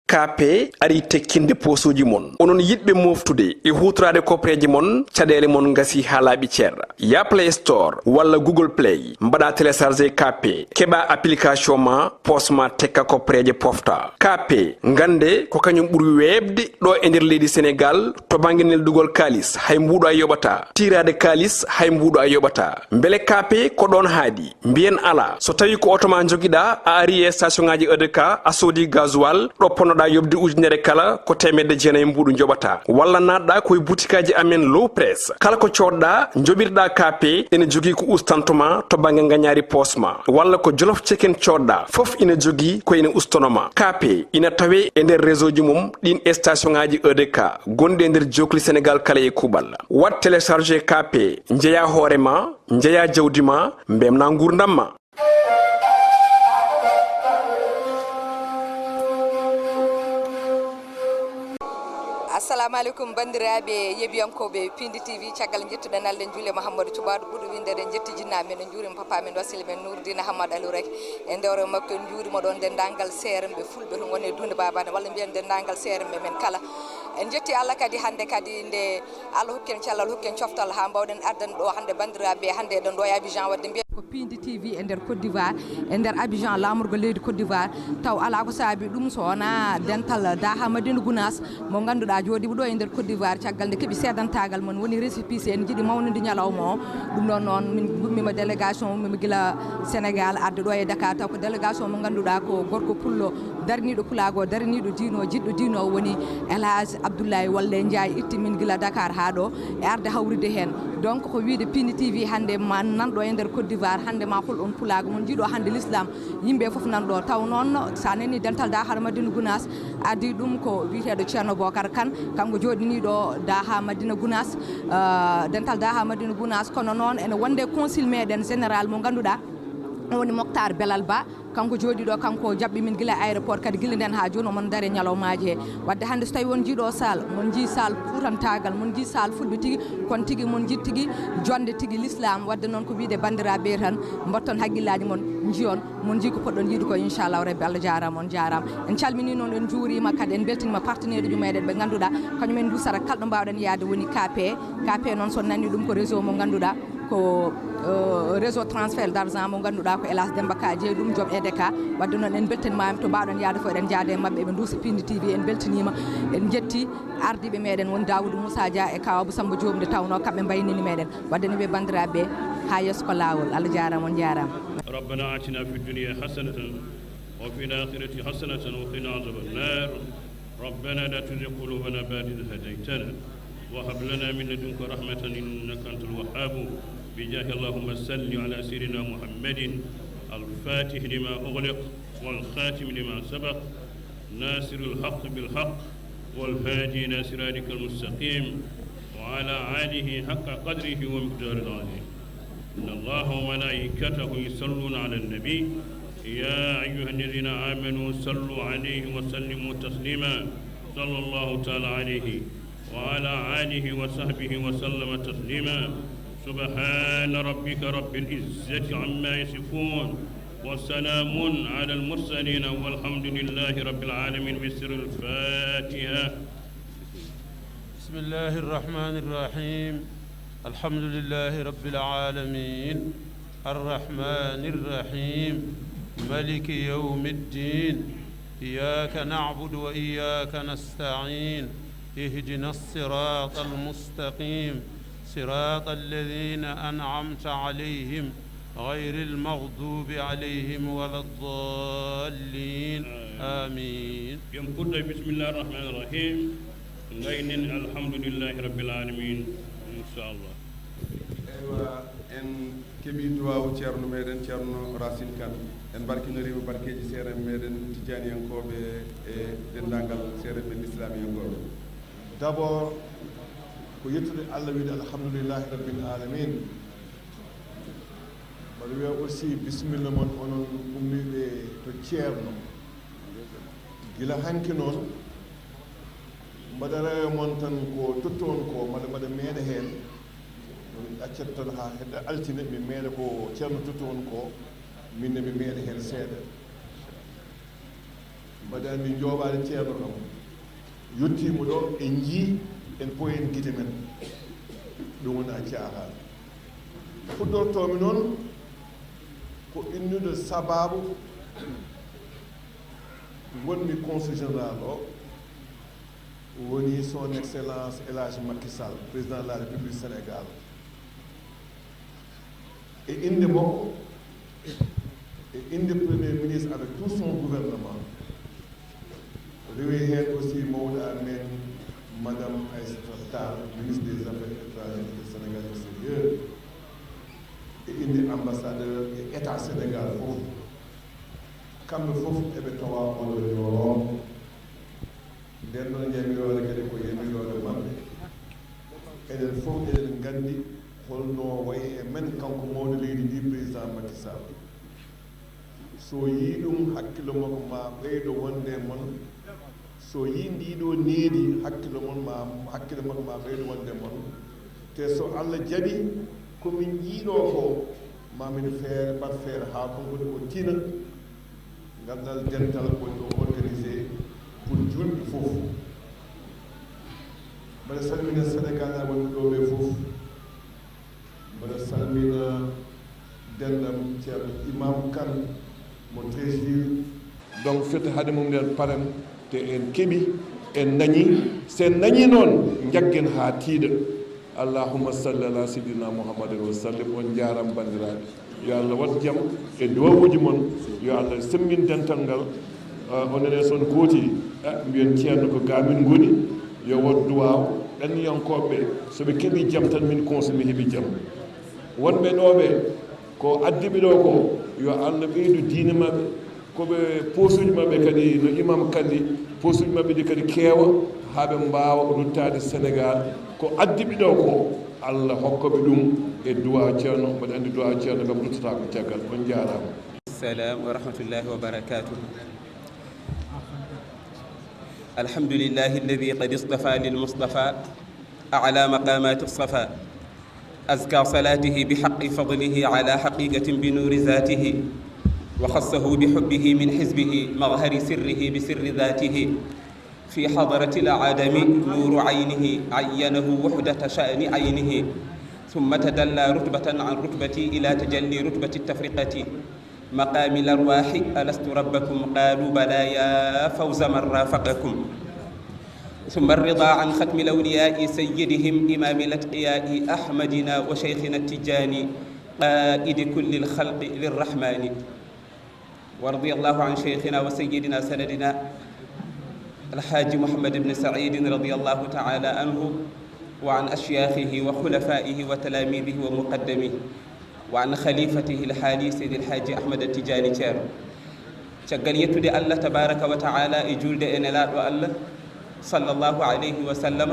kape ari tekkinde posuji mon onon yidbe moftude e hutrade kopreji mon cadele mon ngasi halabi cerra ya Play Store walla Google Play mbada télécharger kape keba application ma posma tekka kopreje pofta kape ngande ko kanyum buri webde do e nder leydi Sénégal to banginel dugol kalis hay mbudo ayobata tirade kalis hay mbudo ayobata mbele kape ko don haadi mbien ala so tawi ko otoma jogida a ari e station ngaji EDK a sodi gasoil do ponoda yobde ujunere kala ko temedde jeenay mbudu jobata walla nadda koy boutikaji amen low press kala ko codda jobirda kape ene jogi ko ustantuma to bange nganyari posma walla ko jolof chicken codda fof ina jogi ko ina ustonoma kape ina tawe e nder réseau ji mum din station ngaji EDK gonde nder jokli Sénégal kala e kubal wat télécharger kape njeya horema njeya jawdima mbemna ngurdamma. Assalamu alaikum bandiraɓe yebiyankoɓe Pindi TV caggal jettuɗen Allah juule Mouhamadou Thioubadou ɓuuɗo windede jetti jinnaɓe men juurima papa men wasila men Nourdina Hamadou Aliou rek e ndewre makko en juurima ɗon dendagal seremɓe fulɓe to gone dunde babane walla mbiyen dendagal seremɓe men kala en jetti Allah kadi hande kadi nde Allah hokken cellal hokken coftal ha mbawɗen ardan ɗo hande bandiraɓe hande ɗon ɗo e Abidjan wadde mbiyen ko Pindi TV e nder Côte d'Ivoire e nder Abidjan lamorgo leydi Côte d'Ivoire taw ala ko saabi ɗum so wona dental Daha Madina Gounass mo ganduɗa jooɗiɓe ɗo e nder Côte d'Ivoire caggal nde keeɓi seedantagal mon woni récépissé en jiiɗi mawnude ñalawma o ɗum ɗon noon min gummima délégation mimi guila Sénégal arde ɗo e Dakar taw ko délégation mo ganduɗa ko gorko pullo darniɗo pulago darniɗo diino jiɗɗo diino o woni El Hadj Abdoulaye Walle Ndiaye itti min guila Dakar ha ɗo e arde hawride hen donc ko wiide Pindi TV hande ma nanɗo e nder Côte d'Ivoire hande ma holɗon pulago mon jiiɗo hande l'islam yimɓe foof nanɗo taw noon sa nani dental Daha Madina Gounass addi ɗum ko wiiteɗo Ceerno Bocar Kane kanko joɗiniɗo Daha Madina Gounass dental Daha Madina Gounass kono noon ene wonde consul meɗen général mo ganduɗa woni Mokhtar Belal Ba kanko jooɗiɗo kanko jaɓɓi min guila aéroport kadi guila nden ha joni omon daare ñalawmaji he wadde hande so tawi won jiiɗo sal mon jii sal ɓurantagal mon jii sal fulɓe tigui kono tigui mon jii tigui jonde tigui l'islam wadde noon ko wiide bandiraɓe tan mbatton hagguillaji mon jiyon mon jii ko poɗɗon yiide ko inchallahu rabbi Allah jarama on jarama en calmini noon en juurima kadi en beltinima partenaire uji meɗen ɓe ganduɗa kañumen dusara kalɗo mbawɗen yaade woni KP noon so nanni ɗum ko réseau mo ganduɗa ko réseau transfert d'argent mo ganduɗa ko Elas Demba Ka jeeyi ɗum joom EDK wadde noon en beltanimama to mbawɗon yaade fo eɗen jaade mabɓe ɓe duusa Pindi TV en beltanima en jetti ardiɓe meɗen woni Daoudou Moussa Dia e Kawabou Samba Diop nde tawno kamɓe mbaynini meɗen wadde ne ɓe bandiraɓe ha yesso ko lawol Allah jarama on jarama ربنا آتنا في الدنيا حسنة وفي الآخرة حسنة وقنا عذاب النار ربنا لا تزغ قلوبنا بعد إذ هديتنا وهب لنا من لدنك رحمة إنك أنت الوهاب بجاه اللهم صل على سيدنا محمد الفاتح لما أغلق والخاتم لما سبق ناصر الحق بالحق والهادي إلى صراطك المستقيم وعلى آله حق قدره ومقداره العظيم إن الله وملائكته يصلون على النبي يا أيها الذين آمنوا صلوا عليه وسلموا تسليما صلى الله تعالى عليه وعلى آله وصحبه وسلم تسليما سبحان ربك رب العزة عما يصفون وسلام على المرسلين والحمد لله رب العالمين بسر الفاتحة بسم الله الرحمن الرحيم الحمد لله رب العالمين الرحمن الرحيم ملك يوم الدين إياك نعبد وإياك نستعين اهدنا الصراط المستقيم صراط الذين أنعمت عليهم غير المغضوب عليهم ولا الضالين آمين يمكن بسم الله الرحمن الرحيم غين الحمد لله رب العالمين إن شاء الله en keɓi duwawu ceerno meɗen ceerno Racine Kane en barkinoriima barkeji seere meɗen tijaniyankoɓe e dendagal seere men islamiyankoɓe d' abord ko yettude Allah wiide alhamdoulillahi rabbil alamin mbaɗa wiya aussi bisimilla moon onon ummiɓe to ceerno gila hanki noon mbaɗa rewa moon tan ko totton ko mbaɗa meeɗa heen accata tan ha hedde altine mi meeɗa ko ceerno totton ko minne mi meeɗa heen seeɗa mbaɗa andi jooɓaade ceerno kam yettiimo ɗo e njii en poyen gite men ɗum wona caahaan fuɗɗortoomi noon ko innude sababu wonmi consul général o woni son excellence El Hadji Macky Sall président de la république Sénégal e inde makko e inde premier ministre avec tout son gouvernement rewi heen aussi mawɗo amen madame Aïssata Tall ministre des affaires étrangères du Sénégal extérieur e inde ambassadeur e état Sénégal fof kamɓe fof eɓe tawa oɗo yorom nden noon yamirore kadi ko yamirore maɓɓe eɗen fof eɗen nganndi holno wayi e men kanko mawɗo leydi ndi président Macky Sall so yii ɗum hakkille makko ma ɓeydo wonde mon so yii ndiɗo needi hakkille mon ma hakkille makko ma ɓeydo wonde mon te so Allah jaɓi komin jiiɗo ko mamin feere mbat feere haa konngol o tina ngandal dental ko ɗo organisé pour julɓe fof mbaɗa salmina Sénégal a wonɓe ɗo ɓe fof mbaɗa salmina dendam ceerno Imam Kane mo Treichville donc fete haade mum nden parem te en keɓi en nañi sen nañi noon jaggen haa tiiɗa allahumma salli ala sayyidina muhammadin wa sallim on jaaram bandiraɓe yo allah wat jaam e duwawuji mon yo allah semmin dental ngal onene son gooti mbiyen ceerno ko gamin goni yo wat duwaw ɗanniyankoɓe soɓe keeɓi jaam tan min consumi heeɓi jaam wonɓe ɗoɓe ko addiɓe ɗo ko yo allah ɓeydu diine maɓɓe koɓe posuji maɓɓe kadi no imam kandi posuji maɓɓe ɗi kadi keewa haaɓe mbawa ruttade Sénégal ko addiɓe ɗo ko Allah hokkoɓe ɗum e duwa ceerno mbaɗa andi duwa ceerno gam ruttata ko caggal on jarama. Salam wa rahmatullahi wa barakatuh. Alhamdulillahi alladhi qad istafa lil Mustafa a'la maqamat as-safa azka salatihi bihaqqi fadlihi ala haqiqatin bi nuri zatihi wa khassahu bihubbihi min hizbihi maghhari sirrihi bi sirri dhatihi في حضرة العدم نور عينه عينه وحدة شأن عينه ثم تدلى رتبة عن رتبتي إلى تجلي رتبة التفرقة مقام الأرواح ألست ربكم قالوا بلى يا فوز من رافقكم ثم الرضا عن ختم الأولياء سيدهم إمام الأتقياء أحمدنا وشيخنا التجاني قائد كل الخلق للرحمن ورضي الله عن شيخنا وسيدنا سندنا الحاج محمد بن سعيد رضي الله تعالى عنه وعن أشياخه وخلفائه وتلاميذه ومقدميه وعن خليفته الحالي سيد الحاج أحمد التجاني تيرو تقال يتودي الله تبارك وتعالى يجولد إن لا الله صلى الله عليه وسلم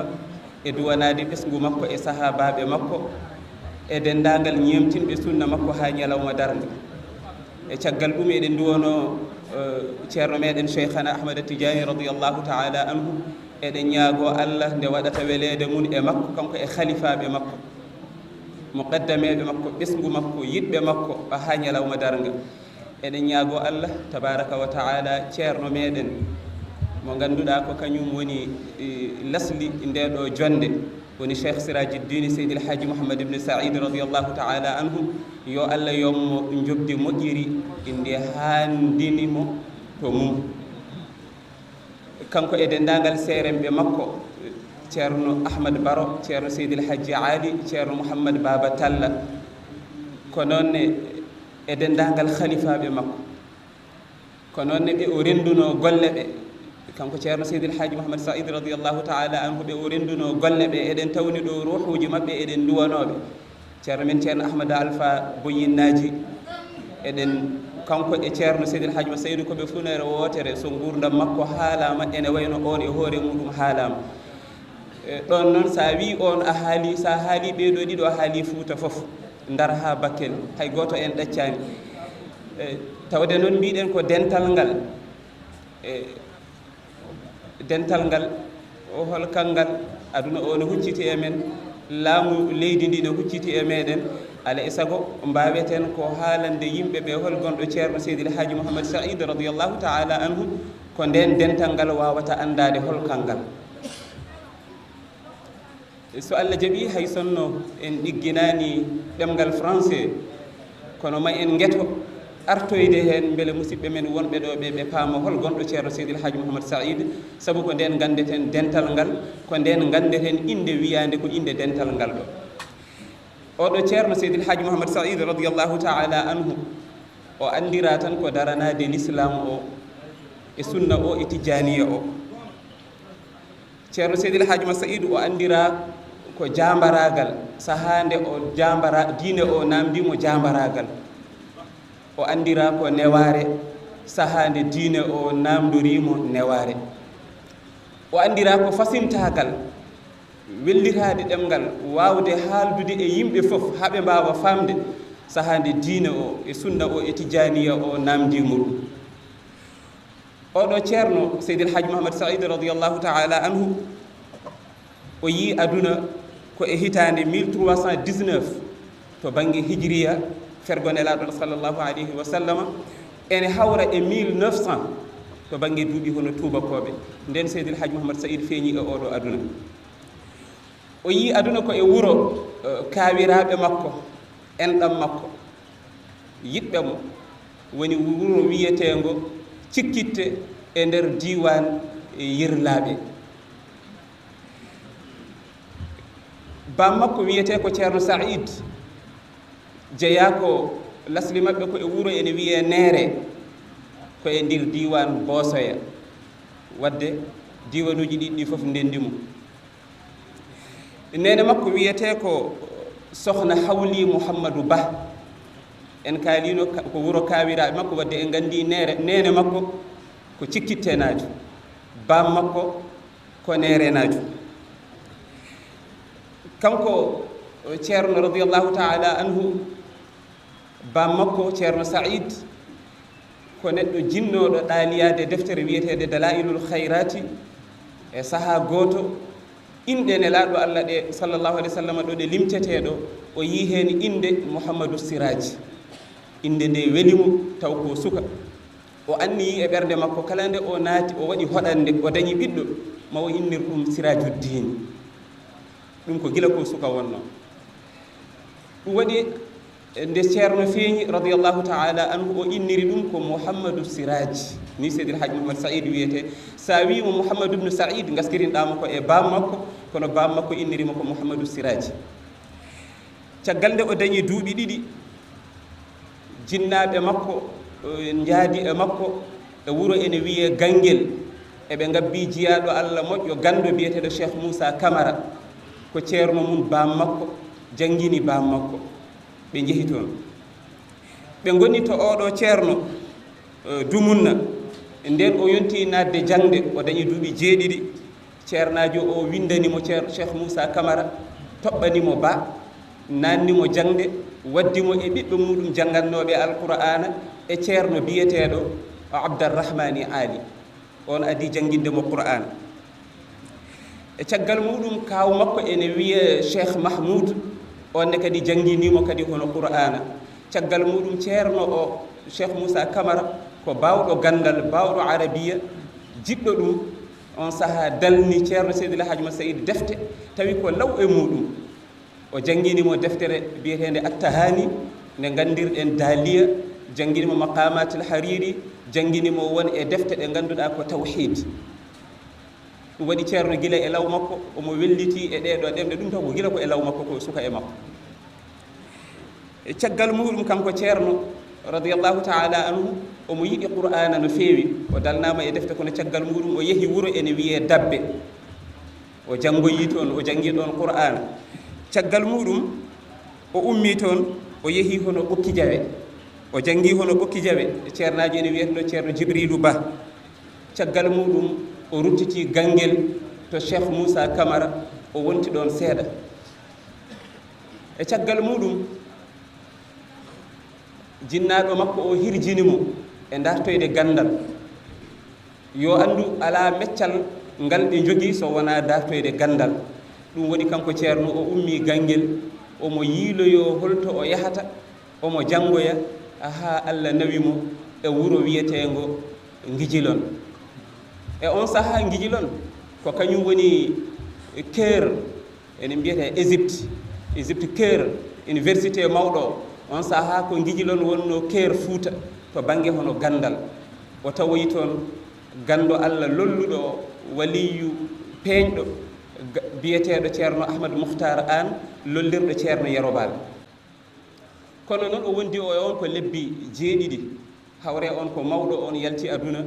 إدوانا دي بسنغو مكو إساها باب مكو إدن دانغل نيمتين بسنة مكو هانيا لو مدارن تقال أمي إدن دوانو ceerno meɗen cheikhana ahmad tijani radiallahu taala anhu eɗen ñaago allah nde waɗata weleede mum e makko kanko e khalifaɓe makko muqaddameɓe makko ɓesgu makko yiɗɓe makko ɓa ha ñalawma darga eɗen ñaago allah tabaraka wa taala ceerno meɗen mo ganduɗa ko kañum woni lasli ndeɗo jonde woni cheikh sirajiddini seydi el hadji mouhammad ibne saïd radiallahu taala anhu yo allah yommo jobdi moƴƴiri inde handinimo to mum kanko e dendagal seeremɓe makko ceerno ahmad baro ceerno seydi el hadji ali ceerno mouhammad baba talla ko noonne e dendagal khalifaɓe makko ko noonne ɓe o renduno golle ɓe kanko ceerno seydi el hadji mouhammad saïd radiallahu taala anhu ɓe o renduno golle ɓe eɗen tawni ɗo ruhuji maɓɓe eɗen duwanoɓe ceerno men ceerno ahmada alpha boyinnaji eɗen kanko e ceerno seydi el hadji ma saydou koɓe funere wotere so gurdam makko haalama ene wayno on e hoore muɗum haalama ɗon noon sa wi on a haali sa haali ɓeɗo ɗiɗo a haali Fouta foof Ndar ha Bakel hay goto en ɗaccani tawde noon mbiɗen ko dental ngal dental ngal o holkal ngal aduna o no hucciti e men laamu leydi ndi no hucciti e meɗen ala e sago mbaweten ko haalande yimɓe ɓe hol gonɗo ceerno seydi el hadji mouhammad saïd radiallahu taala anhu ko nden dental ngal wawata andade holkal ngal so Allah jaɓi hay sonno en ɗigginani ɗemgal français kono ma en gueto artoyde hen beele musidɓe men wonɓe ɗo ɓe paama hol gonɗo ceerno seydil haji mouhamadou saïd saabu ko nden gandeten dental ngal ko nden gandeten inde wiyande ko inde dental ngal ɗo oɗo ceerno seydil haji mouhamadou saïd radiallahu taala anhu o andira tan ko daranade l'islam o e sunna o e tijaniya o ceerno seydil haji mouhamadou saïd o andira ko jambaragal sahande o jambara diine o namdimo jambaragal o andira ko neware sahande diine o namdorimo neware o andira ko fasintagal wellitade ɗemgal wawde haaldude e yimɓe fof haɓe mbawa famde sahande diine o e sunna o e tijaniya o namdimo ɗum oɗo ceerno seydil haji mouhamadou saïd radiallahu taala anhu o yi aduna ko e hitande 1319 to banggue hijriya fergonelaɗo sallllahu alayhi wa sallama ene hawra e 1900 to banggue duuɓi hono tubakoɓe nden seydil haji mouhamadou saïd feeñi e oɗo aduna o yi aduna ko e wuuro kawiraɓe makko enɗam makko yiɗɓe mo woni wuuro wiyetego cikkitte e nder diwan yirlaɓe bam makko wiyete ko ceerno saïd jeeya ko lasli maɓɓe ko e wuuro ene wiye neere ko e ndir diwan boosoya wadde diwanuji ɗiɗɗi fof ndendimo nene makko wiyete ko sohna hawli mouhammadou ba en kaalino ko wuuro kawiraɓe makko wadde en gandi nene makko ko cikkittenajo bam makko ko nerenajo kanko ceerno radiallahu taala anhu bam makko ceerno saïd ko neɗɗo jinnoɗo ɗaaliyade deftere wiyetede dalailul hayrati e saaha goto inde nelaɗo allah ɗe sallllahu alih w sallam ɗo ɗe limteteɗo o yi hen inde mouhammadou siraji inde nde welimo taw ko suka o anniyi e ɓerde makko kala nde o naati o waɗi hoɗande o dañi ɓiɗɗo ma o innir ɗum sirajuddin ɗum ko gila ko suka wonno ɗum waɗi nde ceerno feeñi radiallahu taala anhu o inniri ɗum ko mouhammadou siraji ni seydil haji mouhamadou saïd wiyete sa wimo mouhammadou ibnu saïd gaskirinɗama ko e bam makko kono bam makko innirima ko mouhammadou siraji caggal nde o dañi duuɓi ɗiɗi jinnaɓe makko jaadi e makko e wuuro ene wiye ganguel eɓe gabbi jiyaɗo allah moƴƴo gando biyeteɗo cheikh moussa camara ko ceerno mum bam makko jangguini bam makko ɓe jeehi toon ɓe goni to oɗo ceerno dumunna nden o yonti nadde jangde o dañi duuɓi jeeɗiɗi ceernajo o windanimo cheikh moussa camara toɓɓanimo ba nannimo jangde waddimo e ɓiɓɓe muɗum jangannoɓe alqur'ana e ceerno biyeteɗo abdarrahmani ali on adi janguinde mo qur'ana e caggal muɗum kaw makko ene wiye cheikh mahmoud onne kadi janginimo kadi hono qur'ana caggal muɗum ceerno o cheikh moussa camara ko bawɗo gandal bawɗo arabiya jiɗɗo ɗum on saaha dalni ceerno seydil haji ma saïd defte tawi ko law e muɗum o janginimo deftere biyetede attahani nde gandirɗen daliya janginimo maqamatil hariri janginimo won e defte ɗe ganduɗa ko tawhid ɗum waɗi ceerno gila e law makko omo welliti e ɗeɗo ɗemɗe ɗum taw ko gila ko e law makko ko suka e makko e caggal muɗum kanko ceerno radiallahu taala anhu omo yiɗi qur'ana no feewi o dalnama e defte kono caggal muɗum o yeehi wuuro ene wiye dabbe o janngoyi toon o jangi ɗon qur'ana caggal muɗum o ummi toon o yeehi hono ɓokki jawe o jangi hono ɓokki jawe ceernaji ene wiyeteno ceerno djibrilou ba caggal muɗum o ruttiti ganguel to cheikh moussa camara o wonti ɗon seeɗa e caggal muɗum jinnaɗo makko o hirjinimo e dartoyde gandal yo andu ala meccal ngal ɓe jogui so wona dartoyde gandal ɗum waɗi kanko ceerno o ummi ganguel omo yiiloyo holto o yahata omo janngoya ha allah nawimo e wuuro wiyetego Ngijilon e on sahaa ngijilon ko kañum woni Caire ene mbiyete Égypte Caire université mawɗo on sahaa ko ngijilon wonno Caire Fouta to baŋnge hono gandal o tawoyi toon ganndo Allah lolluɗo waliyu peeñɗo biyeteeɗo ceerno Ahmadou Mouhtar Anne lollirɗo ceerno Yerobal kono noon o wondi o e on ko lebbi 7 hawre on ko mawɗo on yalti aduna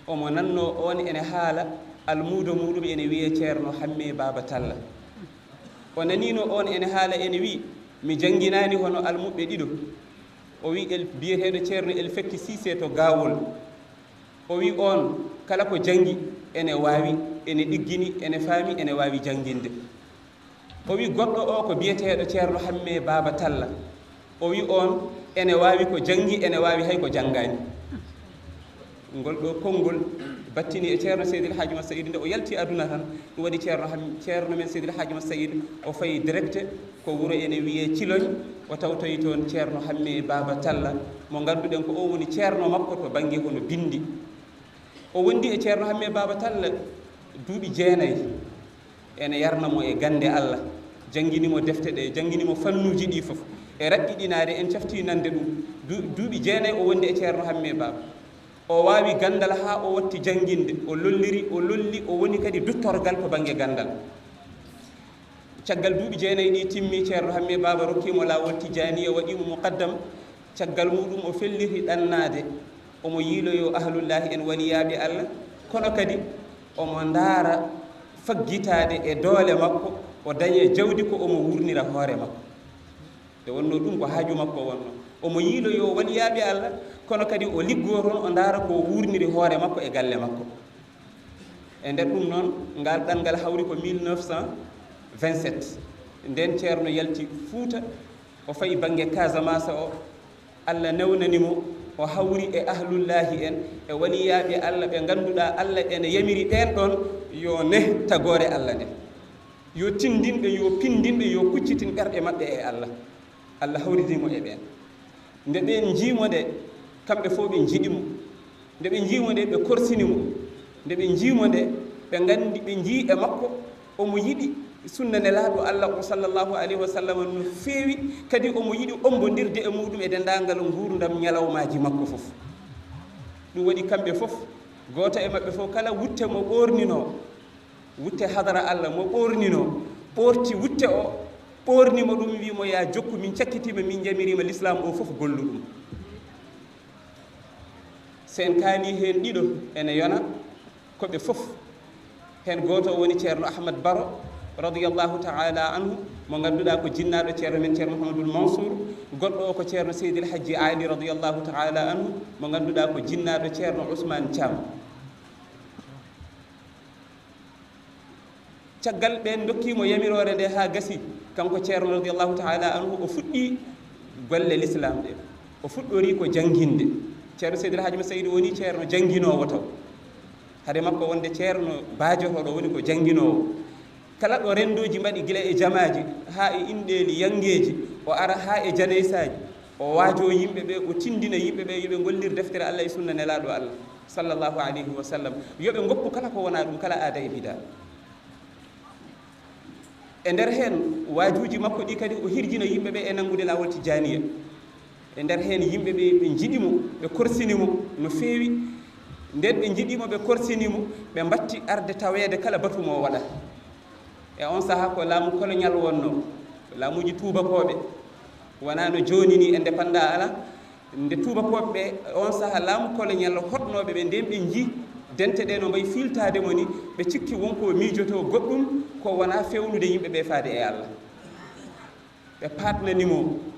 omo nanno on ene haala almuudo muɗum ene wiye ceerno Hamme Baba Talla o nanino on ene haala ene wi mi jangginani hono almuɓɓe ɗiɗo o wi biyeteɗo ceerno El Fekki Cissé to Gawol o wi on kala ko jangi ene wawi ene ɗiggini ene faami ene wawi janginde o wi goɗɗo o ko biyeteɗo ceerno Hamme Baba Talla o wi on ene wawi ko jangi ene wawi hay ko janggani ngol ɗo konngol battini e ceerno Seydil Hadji Mat Saïd nde o yalti aduna tan ɗum waɗi ceerno men Seydil Hadji Mat Saïd o fayi direct ko wuro ene wiye Ciloñ o tawtoyi toon ceerno Hamme Baba Talla mo ngannduɗen ko o woni ceerno makko to baŋnge hono bindi o wondi e ceerno Hamme Baba Talla duuɓi 9 ene yarnamo e gande Allah jangginimo defte ɗe jangginimo fannuji ɗi fof e raɓɓiɗinaade en cafti nande ɗum duuɓi 9 o wondi e ceerno Hamme Baba o waawi gandal haa o watti jannginde o lolli o woni kadi duttorgal to baŋnge gandal caggal duuɓi 9 ɗi timmi ceerno Hamme Baba rokkimo laawol tijaniya waɗimo muqaddam caggal muɗum o felliti ɗannaade omo yiiloyo ahlullahi en waliyaɓe Allah kono kadi omo ndaara faggitaade e doole makko o dañe jawdi ko omo wurnira hoore makko nde wonno ɗum ko haaju makko wonno omo yiiloyo waliyaɓe Allah kono kadi o liggoo toon o ndaara ko wurniri hoore makko e galle makko e nder ɗum noon ngal ɗanngal hawri ko 1927 nden ceerno yalti Fuuta o fayi baŋnge Casamance o Allah newnanimo o hawri e ahlullahi en e waliyaɓe Allah ɓe ngannduɗaa Allah ene yamiri ɓeen ɗon yo neh tagore Allah nde yo tindinɓe yo pindinɓe yo kuccitin ɓerɗe maɓɓe e Allah hawridimo e ɓeen nde ɓen jiimo nde kamɓe fof ɓe jiɗimo nde ɓe jiimo nde ɓe korsinimo nde ɓe jiimo nde ɓe nganndi ɓe jii e makko omo yiɗi sunna nelaaɗo Allah o sallllahu alayhi wa sallam no feewi kadi omo yiɗi ombondirde e muɗum e denndaangal nguurdam ñalawmaaji makko fof ɗum waɗi kamɓe fof gooto e maɓɓe fof kala wutte mo ɓoorninoo wutte hadara Allah mo ɓoorninoo ɓoorti wutte o ɓoornimo ɗum wiimo ya jokku min cakkitiima min jamirima l'islam o fof gollu ɗum sen kaali heen ɗiɗo ene yona koɓe fof heen gooto woni ceerno Ahmad Baro radiyallahu taala anhu mo ngannduɗaa ko jinnaaɗo ceerno men ceerno Mouhamadoul Mansour goɗɗo o ko ceerno Seydil Hadji Ali radiyallahu taala anhu mo ngannduɗaa ko jinnaaɗo ceerno Ousmane Thiam caggal ɓen dokkiimo yamirore nde haa gasi kanko ceerno radiyallahu taala anhu o fuɗɗi golle l'islam ɗe o fuɗɗori ko jannginde ceerno Seydil Hadji Mat Saïd woni ceerno jangginoowo taw hade makko wonde ceerno baajotoɗo woni ko jangginoowo kala ɗo rendoji mbaɗi gila e jamaji haa e inɗeeli yangeji o ara haa e janaysaji o waajo yimɓe ɓe o tindina yimɓe ɓe yoɓe gollir deftere Allah e sunna nelaaɗo Allah sallllahu alayhi wa sallam yoɓe goppu kala ko wona ɗum kala aada e bida e nder heen waajuji makko ɗi kadi o hirjino yimɓe ɓe e nanngude laawol tijaniya e nder heen yimɓe ɓe ɓe jiɗimo ɓe korsinimo no feewi nden ɓe jiɗimo ɓe korsinimo ɓe mbatti arde taweede kala batumo waɗa e on sahaa ko laamu colonial wonno laamuji tubakoɓe wona no jooni ni e ndepanda ala nde tubakoɓe ɓe on sahaa laamu colonial hotnoɓe ɓe nden ɓe jii dente ɗe no mbayi filtade mo ni ɓe cikki wonko miijoto goɗɗum ko wona fewnude yimɓe ɓe faade e Allah ɓe patnanimo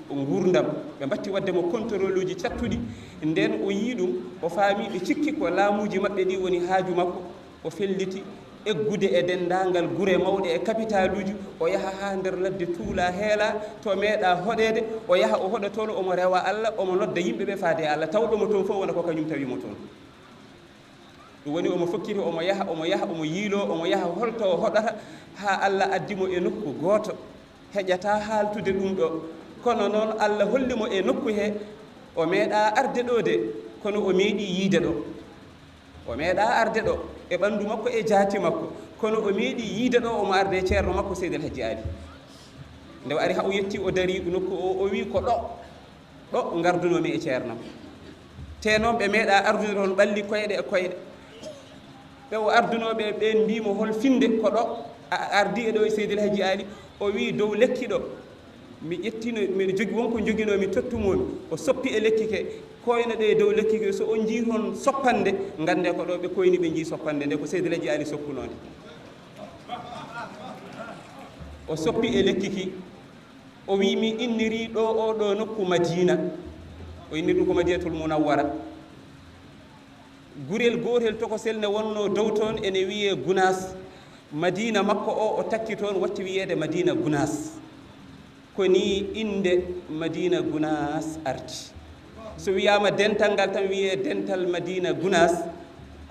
o gurdam ɓe mbatti wadde mo contrôle uji cattuɗi nden o yii ɗum o faami ɓe cikki ko laamuji maɓɓe ɗi woni haaju makko o felliti eggude e denndaangal gure mawɗe e capital uji o yaha haa nder ladde tuula heela to meeɗa hoɗeede o yaha o hoɗa toon omo rewa Allah omo nodda yimɓe ɓe faade e Allah tawɗomo toon fof wona ko kañum tawimo toon ɗum woni omo fokkiti omo yaha omo yiilo omo yaha holto o hoɗata haa Allah addimo e nokku gooto heƴata haaltude ɗum ɗo kono noon Allah hollimo e nokku he o meeɗa arde ɗo de kono o meeɗi yiide ɗo o meeɗa arde ɗo e ɓanndu makko e jaati makko kono o meeɗi yiide ɗo omo arde e ceerno makko Seydi El Hadji Ali nde o ari ha o yetti o darii ɗo nokku o wi ko ɗo ngardunomi e ceernam te noon ɓe meeɗa ardude toon ɓalli koyɗe e koyɗe ɓe o ardunoɓe ɓen mbimo hol finde ko ɗo ardi e ɗo e Seydi El Hadji Ali o wi dow lekki ɗo mi ƴettino miɗo jogi wonko joginomi tottumomi o soppi e lekki ke koyno ɗe e dow lekki ke so on jii toon soppande gande ko ɗo ɓe koyni ɓe jii soppande nde ko Seydi El Hadji Ali soppunode o soppi e lekki ki o wi mi inniri ɗo oɗo nokku Madina o inniri ɗum ko Madinatul Munawwara gurel gotel tokosel ne wonno dow toon ene wiye Gunas Madina makko o takki toon watti wiyede Madina Gunas ko ni inde Madina Gunas arti so wiyama dental ngal tan wiye dental Madina Gunas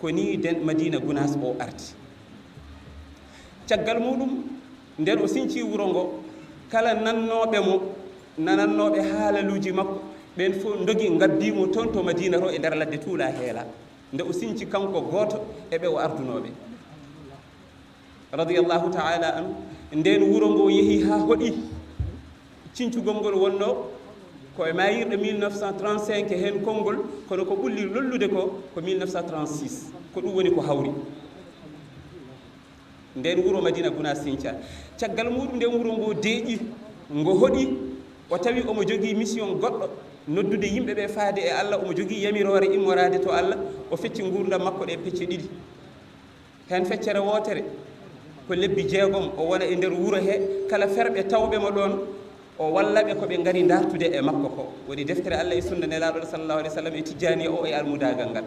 ko ni Madina Gunas o arti caggal muɗum nden o sinci wuro ngo kala nannoɓe mo nanannoɓe haalaluji makko ɓen fof dogi gabbimo toon to Madina to e nder ladde tuula heela nde o sinci kanko gooto eɓe o ardunoɓe radiyallahu taala anu nden wuro ngo yeehi ha hoɗi cincugol ngol wonno koye mayirɗe 1935 hen konngol kono ko ɓulli lollude ko 1936 ko ɗum woni ko hawri nden wuro Madina Gunas sinca caggal muɗum nden wuro ngo deeƴi ngo hoɗi o tawi omo jogii mission goɗɗo noddude yimɓe ɓe faade e Allah omo jogii yamirore immorade to Allah o fecci gurdam makko ɗe pecce ɗiɗi hen feccere wootere ko lebbi 6 o wona e nder wuro he kala ferɓe tawɓe mo ɗon o wallaɓe ko ɓe ngari dartude e makko ko woni deftere Allah e sunna nelaɗo sallallahu alaihi wasallam e tijjani o e almudagal ngal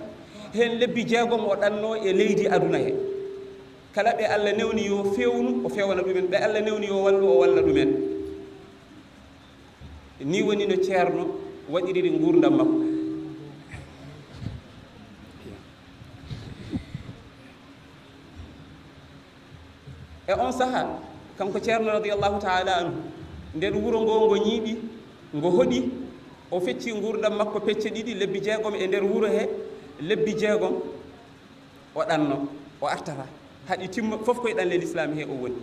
hen lebbi 6 o ɗanno e leydi aduna he kala ɓe Allah newni yo fewnu o fewna ɗumen ɓe Allah newni yo wallu o walla ɗumen ni woni no ceerno waɗiriri gurdam makko e on saaha kanko ceerno radiyallahu taala anhu nden wuro ngo ñiiɓi ngo hoɗi o fecci gurdam makko pecce ɗiɗi lebbi 6 e nder wuro he lebbi 6 o ɗanno o artata haɗi timma fof koye ɗanle l'islam he o woni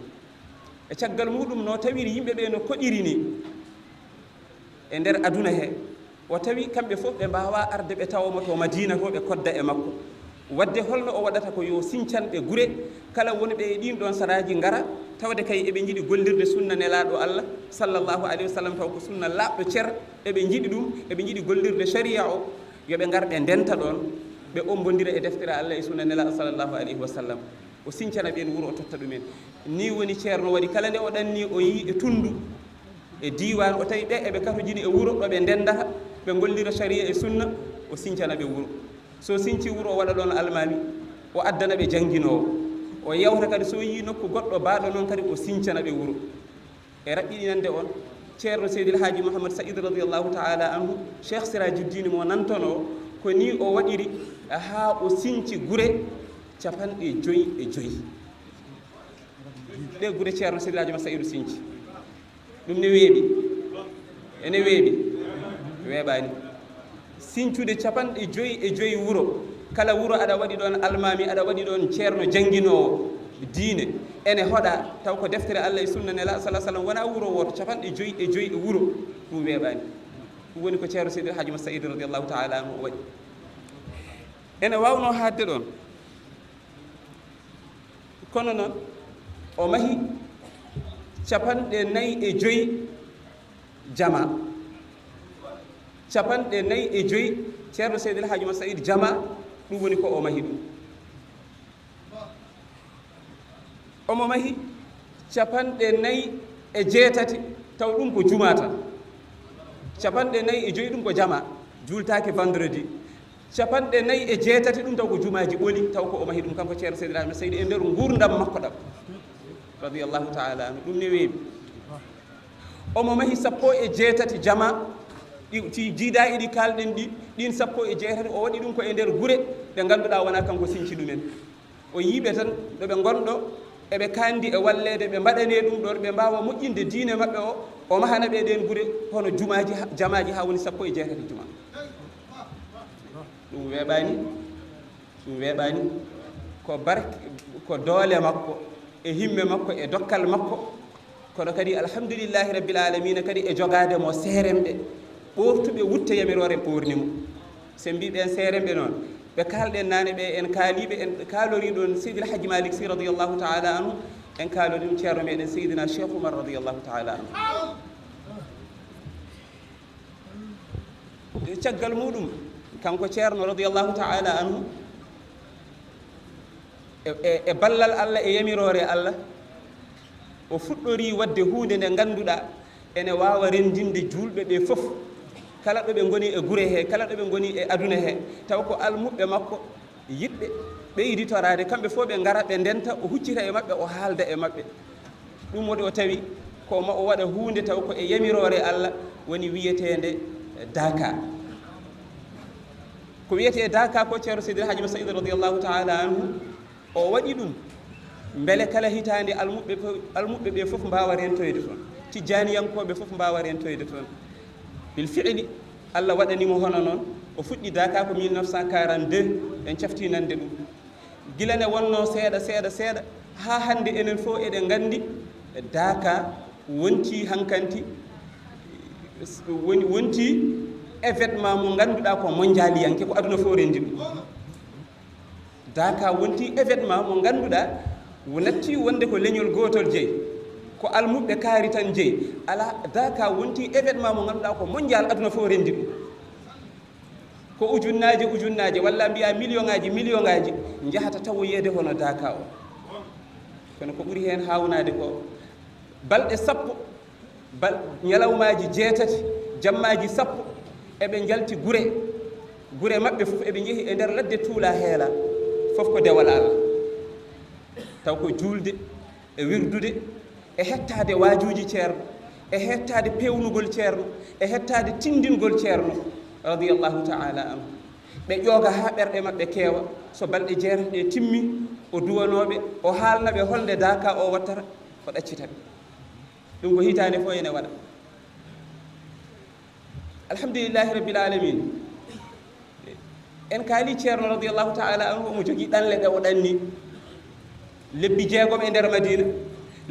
e caggal muɗum no tawiri yimɓe ɓe no koɗiri ni e nder aduna he o tawi kamɓe fof ɓe mbawa arde ɓe tawamo to Madina to ɓe kodda e makko wadde holno o waɗata ko yo sincanɓe gure kala wonɓe e ɗin ɗon saraji ngara tawde kay eɓe jiiɗi gollirde sunna nelaɗo Allah sallllahu alayhi wa sallam taw ko sunna laɓɗo cer eɓe jiiɗi ɗum eɓe jiiɗi gollirde sharia o yoɓe ngar ɓe ndenta ɗon ɓe ombodira e deftere Allah e sunna nelaɗo sallllahu alayhi wa sallam o sincana ɓen wuro o totta ɗumen ni woni ceerno waɗi kala nde o ɗanni o yii e tundu e diwan o tawi ɓe eɓe katojini e wuro ɗo ɓe ndendata ɓe gollira sharia e sunna o sincana ɓe wuro so sinci wuro o waɗa ɗon almami o addana ɓe jannginowo o yewta kadi so yi nokku goɗɗo baaɗo noon kadi o sincana ɓe wuro e raɓɓiɗinande on ceerno Seydil Hadji Mouhammad Saïd radiallahu taala anhu cheikh Sirajuddin mo nantono ko ni o waɗiri ha o sinci gure 55 ɗe gure ceerno Seydil Hadji Saïd sinci ɗum ne weeɓi ene weeɓi weeɓani sincude 55 wuro kala wuro aɗa waɗi ɗon almami aɗa waɗi ɗon ceerno jannginowo diine ene hoɗa taw ko deftere Allah e sunna nela salah sallam wona wuro woto 55 wuro ɗum weeɓani ɗum woni ko ceerno Seydil Hadji Saïd radiallahu taala anhu o waɗi ene wawno haadde ɗon kono noon o mahi 45 jama 45 ceerno Seydil Hadji Saïd jama ɗum woni ko o mahi ɗum omo mahi 46 taw ɗum ko jumata 45 ɗum ko jama jultaki vendredi 46 ɗum taw ko jumaji ɓoli taw ko o mahi ɗum kanko ceerno Seydil Hadji Saïd e nder gurdam makko ɗam radiyallahu taala anhu ɗum ne weeɓi omo mahi 16 jama ti jiidaɗi ɗi kalɗen ɗi ɗin 16 o waɗi ɗum ko e nder gure ɗe ngannduɗaa wona kanko sinci ɗumen o yiiɓe tan ɗo ɓe gonɗo eɓe kandi e walleede ɓe mbaɗane ɗum ɗo ɓe mbawa moƴƴinde diine maɓɓe o mahana ɓe ɗen gure hono jumaji jamaji ha woni 16 juma ɗum weeɓani ko ko doole makko e himme makko e dokkal makko kono kadi alhamdulillahi rabbil alamina kadi e jogade mo seeremɓe ɓortuɓe wutte yamirore ɓorni mo sen mbiɓen seeremɓe noon ɓe kalɗen nane ɓe en kaaliɓe en kaalori ɗon seydil haji malik sy radiallahu taala anhu en kaalori ɗum ceerno meɗen seydina cheikh oumar radiallahu taala anhu caggal muɗum kanko ceerno radiallahu taala anhu e ballal allah e yamirore allah o fuɗɗori wadde hunde nde ngannduɗa ene wawa rendinde julɓe ɓe fof kala ɗo ɓe goni e gure he kala ɗo ɓe goni e aduna he taw ko almuɓɓe makko yiɗɓe ɓeyditorade kamɓe fof ɓe ngara ɓe ndenta o huccita e maɓɓe o haalda e maɓɓe ɗum waɗi o tawi ko ma o waɗa hunde taw ko e yamirore allah woni wiyetede daka ko wiyete daka ko ceerno seydil haji saïd radiallahu taala anhu o waɗi ɗum beele kala hitande almuɓɓe ɓe fof mbawa rentoyde toon tijjaniyankoɓe fof mbawa rentoyde toon bil fiili allah waɗanimo hono noon o fuɗɗi daka ko 1942 en caftinande ɗum gilane wonno seeɗa ha hande enen fof eɗen gandi daka wonti hankanti wonti événement mo ganduɗa ko mondialiyanke ko aduna fof rendi ɗum daka wonti événement mo ganduɗa natti wonde ko leñol gotol jeeyi ko almuɓɓe kaari tan jeeyi ala daka wonti événement mo ganduɗa ko mondial aduna fof rendi ɗum ko ujunnaji walla mbiya million ngaji jahata taw yeyde hono daka o kono ko ɓuuri hen hawnade ko balɗe sappo ñalawmaji 6 jammaji 10 eɓe jalti gure maɓɓe fof eɓe jeehi e nder ladde tuula heela fof ko dewal Allah taw ko julde e wirdude e hettade waajuji ceerno e hettade pewnugol ceerno e hettade tindingol ceerno radiallahu taala anhu ɓe ƴooga ha ɓerɗe maɓɓe keewa so balɗe jeetaɗe timmi o duwanoɓe o haalnaɓe holde daka o wattata o ɗaccitaɓe ɗum ko hitande fof ene waɗa alhamdulillahi rabbil alamin en kaali ceerno radiallahu taala anhu omo jogui ɗanle ɗe o ɗanni lebbi 6 e nder madina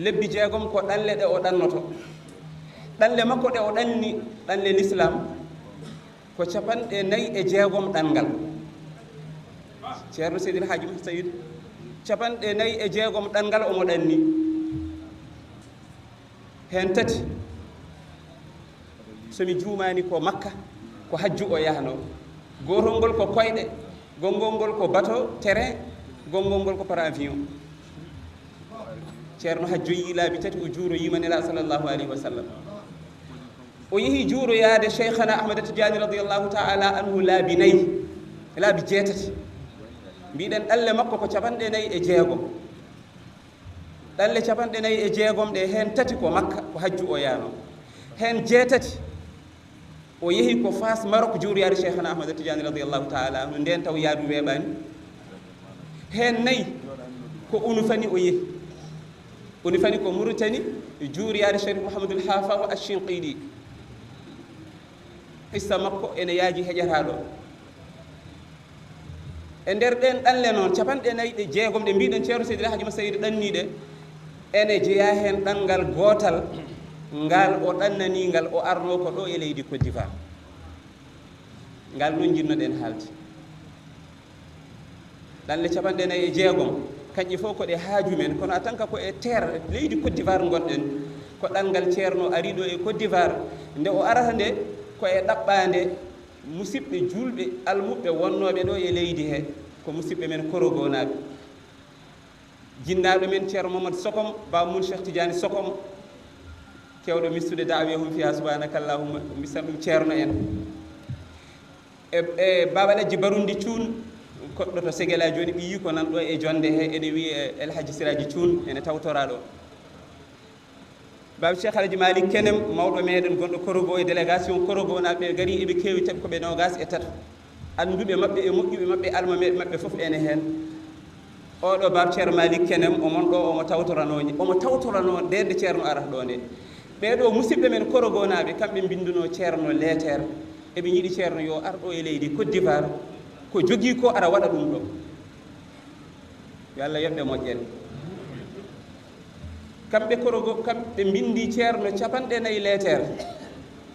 lebbi 6 ko ɗanle ɗe o ɗannoto ɗanle makko ɗe o ɗanni ɗanle l'islam ko 46 ɗangal ceerno seydil haji sayd 46 ɗangal omo ɗanni hen 3 somi juumani ko makka ko hajju o yahno gotol ngol ko koyɗe gongol ngol ko bateau terrain gongol ngol ko par avion ceerno hajjoyi laabi 3 o juuro yimanela sallllahu alayhi wa sallam o yeehi juuroyaade cheikhana ahmada tidiani radiallahu taala anhu laabi 4 laabi 7 mbiɗen ɗalle makko ko 46 ɗalle 46 ɗe hen 3 ko makka ko hajju o yaano hen 7 o yeehi ko fas Maroc juuroyaade cheikhana ahmada tidiani radiallahu taala anhu nden taw yaadu weeɓani hen 4 ko unufani o yeehi unufani ko Mauritanie juuroyaade Cherif Mouhamadoul Hafa wa Ashinqidi qissa makko ene yaaji heƴataɗo e nder ɗen ɗanle noon 46 ɗe mbiɗen ceerno seydil haji sayd ɗanniɗe ene jeeya hen ɗanngal gootal ngal o ɗannani ngal o arno ko ɗo e leydi Côte d'Ivoire ngal ɗum jinnoɗen haalde ɗanle 46 kañƴi fof ko ɗe haaju men kono a tanka ko e terre leydi Côte d'Ivoire gonɗen ko ɗanngal ceerno ari ɗo e Côte d'Ivoire nde o arata nde ko e ɗaɓɓande musidɓe julɓe almuɓɓe wonnoɓe ɗo e leydi he ko musidɓe men korogonaɓe jinnaɗo men ceerno Mamadou Sokom bamum Cheikh Tidiane Sokom kewɗo mistude dawe hum fiya subhanakallahumma misan ɗum ceerno en e babaɗaji barundi cuun koɗɗo to Ségela joni ɓiyi ko nan ɗo e jonde he ene wiye El Hadji Siraji Cuun ene tawtora ɗo baba Cheikh Alaji Malik Kenem mawɗo meɗen gonɗo Korogo e délégation Korogo naɓe gari eɓe kewi taɓi koɓe 23 anduɓe maɓɓe e moƴƴuɓe maɓɓe almameɓe maɓɓe fof ene hen oɗo baba ceerno Malik Kenem omon ɗo omo tawtorano ndende ceerno arata ɗo nde ɓeɗo musidɓe men Korogo naɓe kamɓe binduno ceerno lettere eɓe jiiɗi ceerno yo ar ɗo e leydi Côte d'Ivoire ko jogui ko ara waɗa ɗum ɗo yo Allah yoɓɓe moƴƴere kamɓe korogo kamɓe mbindi ceerno 4 lettere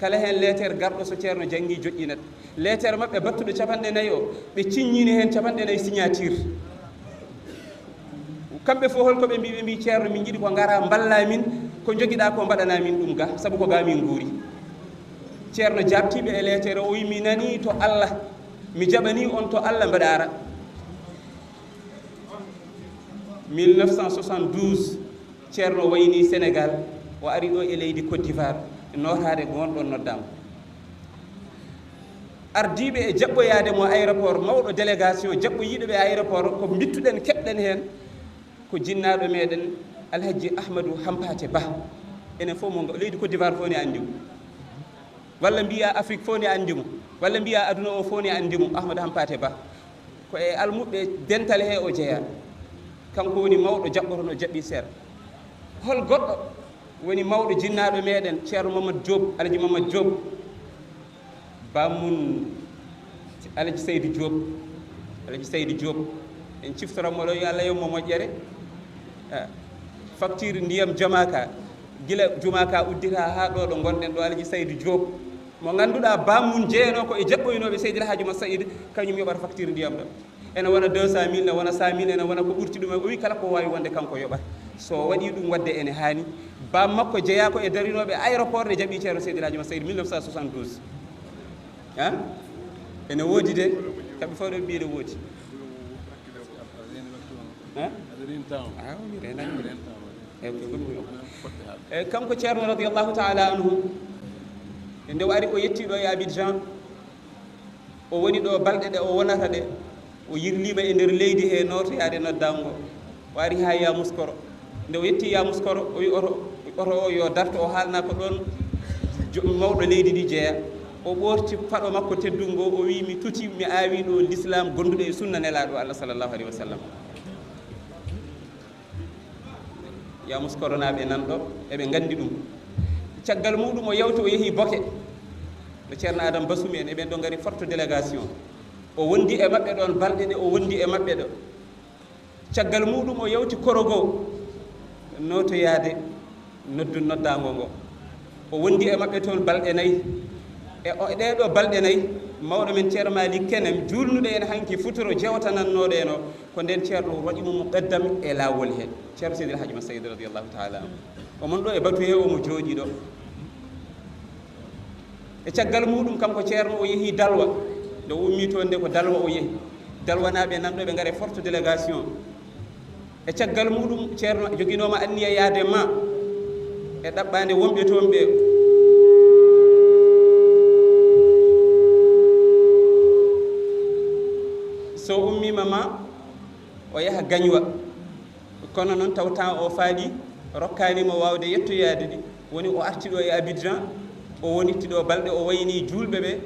kala hen lettere garɗo so ceerno janggi joƴƴinat lettere maɓɓe battuɗo 4 o ɓe ciññini hen 4 signature kamɓe fof holko ɓe mbi ɓe mbi ceerno min jiiɗi ko ngara balla min ko joguiɗa ko mbaɗana min ɗum ga saabu ko ga min guuri ceerno jabtiɓe e lettere o wi mi nani to Allah mi jaɓani on to Allah mbaɗa ara 1972 ceerno wayni Sénégal o ari ɗo e leydi Côte d'Ivoire notade gonɗon noddama ardiɓe e jaɓɓoyade mo aéroport mawɗo délégation jaɓɓoyiɗoɓe e aéroport ko bittuɗen keɓɗen hen ko jinnaɗo meɗen alhaji Ahmadou Hampate Ba enen fof mo leydi Côte d'Ivoire fof ne andimo walla mbiya Afrique fof ne andimo walla mbiya aduna o fof ne andimo Ahmadou Hampate Ba ko e almuɓe dental he o jeeya kanko woni mawɗo jaɓɓotono jaɓɓi seeɗa hol goɗɗo woni mawɗo jinnaɗo meɗen ceerno Mamadou Diop alaji Mamadou Diop bammun alaji Seydou Diop en ciftoranmo ɗo yo Allah yommo moƴƴere facture ndiyam jomaka gila jumaka uddita ha ɗo ɗo gonɗen ɗo alaji Seydou Diop mo ganduɗa bammun jeeyano ko e jaɓɓoynoɓe Seydil Hadji Moussa Saïd kañum yoɓata facture ndiyam ɗo ene wona 200 000 ne wona 100 000 ene wona ko ɓurti ɗum o wi kala ko wawi wonde kanko yoɓata so waɗi ɗum wadde ene hani bam makko jeeya ko e darinoɓe aéroport ne jaɓi ceerno Seydil Hadji Moussa Saïd 1972 ene woodi de kamɓe fof ɗo mbiɗe woodi eyyi kanko ceerno radiallahu taala anhu nde o ari o yettiɗo e Abidjan o woni ɗo balɗe ɗe o wonata ɗe o yirlima e nder leydi he notoyade noddango o ari ha Yamoussoukro nde o yetti Yamoussoukro o wi oto o yo darto o haalna ko ɗon mawɗo leydi ndi jeeya o ɓorti faɗo makko teddungo o wi mi tuti mi awi ɗo l'islam gonduɗo e sunna nelaɗo Allah sallllahu alayhi wa sallam Yamoussoukro naɓe nanɗo eɓe gandi ɗum caggal muɗum o yawti o yeehi Boké ɗo ceerno Adame Bassoumi en eɓen ɗo gari forte délégation o wondi e maɓɓe ɗon balɗe ɗe o wondi e maɓɓe ɗo caggal muɗum o yawti Korogo notoyade noddago ngo o wondi e maɓɓe toon balɗe 4 e ɗeɗo balɗe 4 mawɗo men ceerno Malick Kenem julnuɗo en hanki futuro jewtanannoɗo en o ko nden ceerno waɗimo muqaddam e lawol he ceerno Seydil Hadji Moussa Saïd radiallahu taala anhu omon ɗo e batu he omo jooɗi ɗo e caggal muɗum kanko ceerno o yeehi Dalwa nde ummi toon nde ko Dalwa o yeehi Dalwanaɓe nanɗo ɓe gaare forte délégation e caggal muɗum ceerno joguinoma anniya yaade ma e ɗaɓɓande wonɓe toon ɓe so ummima ma o yaha Gagnoa kono noon taw temps o faaɗi rokkanimo wawde yettoyade ɗi woni o artiɗo e Abidjan o wonittiɗo balɗe o wayni julɓe ɓe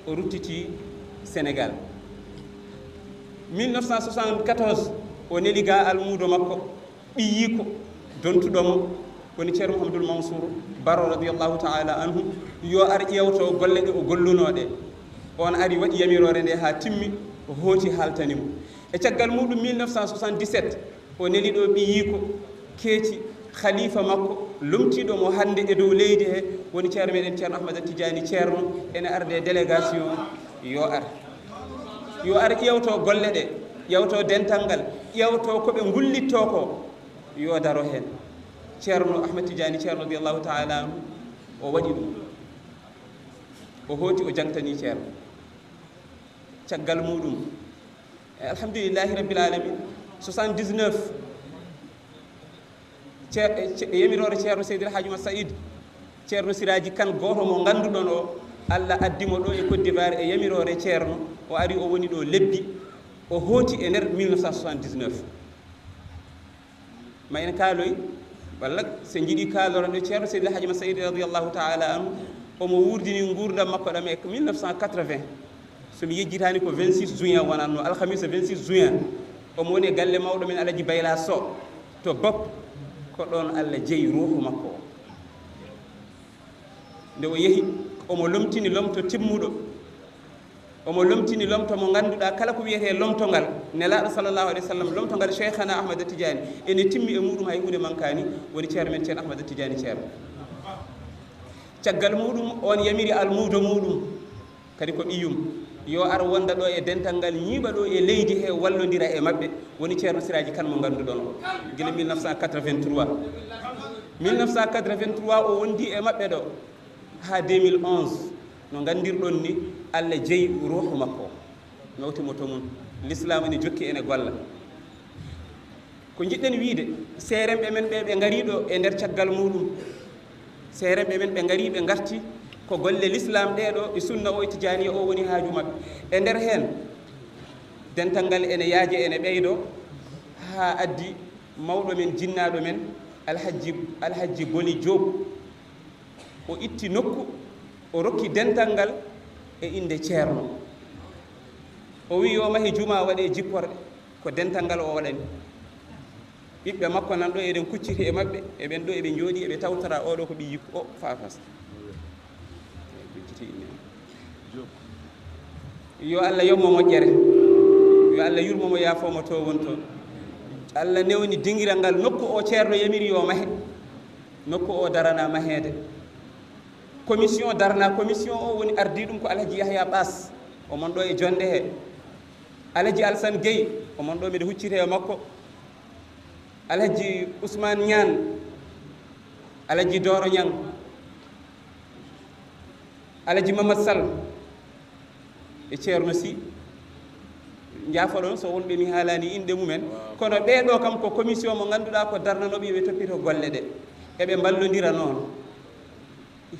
o ruttiti Sénégal 1974 o neli ga almudo makko ɓiyi ko dontuɗomo woni ceerno Mouhamadoul Mansour Baro radiallahu taala anhu yo ar ƴewto golle ɗe o gollunoɗe on ari waɗi yamirore nde ha timmi o hooti haltanimo e caggal muɗum 1977 o neli ɗo ɓiyi ko keeti khalifa makko lomtiɗo mo hande e dow leydi he woni ceerno meɗen ceerno Ahmada Tidiani ceerno ene arde délégation yo ar ƴewto golle ɗe ƴewto dental ngal ƴewto koɓe gullitto ko yo daro hen ceerno Ahmad Tidiani ceerno radiallahu taala anhu o waɗi ɗum o hooti o jangtani ceerno caggal muɗum alhamdulillahi rabbil alamin 79 yamirore ceerno Seydil Hadji Moussa Saïd ceerno Siraji Kane goto mo ganduɗon o Allah addimo ɗo e Côte d'Ivoire e yamirore ceerno o ari o woni ɗo lebbi o hooti e nder 1979 ma en kaaloy walla so jiiɗi kaalorande ceerno Seydil Hadji Moussa Saïd radiallahu taala anhu omo wurdini gurdam makko ɗam e 1980 somi yejjitani ko 26 juin wonanno alhamisa 26 juin omo woni e galle mawɗo men Alaji Bayla Sow to Bop ko ɗon Allah jeeyi ruuhu makko o nde o yeehi omo lomtini lomto timmuɗo omo lomtini lomto mo ngannduɗaa kala ko wiyetee lomtongal nelaaɗo sallllahu alih w sallam lomtongal cheikhana ahmada tidiani ene timmi e muɗum hay hunde mankani woni ceerno men ceerno ahmada tidiani ceerno caggal muɗum on yamiri almuudo muɗum kadi ko ɓiyum yo ar wonda ɗo e dental ngal ñiiɓa ɗo e leydi he wallodira e maɓɓe woni ceerno siraji kane mo ngannduɗon o gila 1983 o wondi e maɓɓe ɗo haa 2011 no nganndirɗon ni Allah jeyi ruuhu makko nawtimo to mum l'islam ene jokki ene golla ko jiɗɗen wiide seeremɓe men ɓe ngariɗo e nder caggal muɗum seeremɓe men ɓe ngari ɓe ngarti ko golle l'islam ɗeɗo e sunna o e tijaniya o woni haaju maɓɓe e nder heen dental ngal ene yaaje ene ɓeydo haa addi mawɗo men jinnaɗo men alhaji boli Diop o itti nokku o rokki dental ngal e inde ceerno o wi yo mahi juma waɗe jipporɗe ko dental ngal o waɗani ɓiɓɓe makko nan ɗo eɗen kucciti e maɓɓe eɓen ɗo eɓe jooɗi eɓe tawtora oɗo ko ɓi yikku o fafas yo Allah yommo moƴƴere yo Allah yurmomo yaafomo to won to Allah newni dingiral ngal nokku o ceerno yamiri yo mahe nokku o darana mahede commission darna commission o woni ardi ɗum ko alhaji Yahya Bass omon ɗo e jonde he alhaji Alsane Gueye omon ɗo mbiɗa huccite e makko alhaji Ousmane Niane alhaji Doro Niang alhaji Mamadou Sall e ceerno Sy jaafoɗon so wonɓe mi haalani inde mumen kono ɓeɗo kam ko commission mo ngannduɗaa ko darnanoɓe ɓe toppito golle ɗe eɓe mballodira noon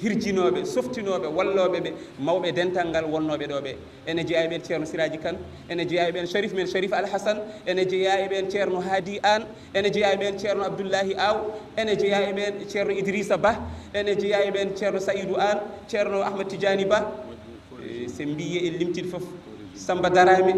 hirjinoɓe softinoɓe walloɓe ɓe mawɓe dental ngal wonnoɓe ɗo ɓe ene jeeya e ɓen ceerno Siraji Kane ene jeeya e ɓen sharif men Sharif Alhassane ene jeeya e ɓen ceerno Hadi An ene jeeya e ɓen ceerno Abdoullahi Aw ene jeeya e ɓen ceerno Idrissa Ba ene jeeya e ɓen ceerno Saïdou An ceerno Ahmad Tidiani Ba se mbiye e limtide fof Samba Darame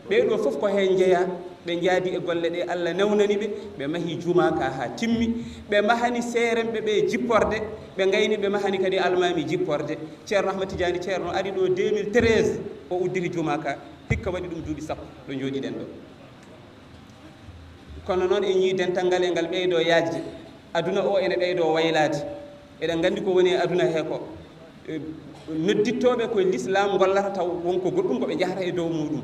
ɓeɗo fof ko heen jeeya ɓe jaadi e golle ɗe Allah newnani ɓe mahi juma ka ha timmi ɓe mahani seeremɓe ɓe jipporde ɓe gayni ɓe mahani kadi almami jipporde ceerno Ahmad Tidiani ceerno ari ɗo 2013 o uddiri juma ka hikka waɗi ɗum duuɓi sappo ɗo jooɗiɗen ɗo kono noon en ñii dental ngal e ngal ɓeydo yajde aduna o ene ɓeydo waylade eɗen gandi ko woni e aduna he ko noddittoɓe koye l'islam gollata taw wonko goɗɗum ko ɓe jahata e dow muɗum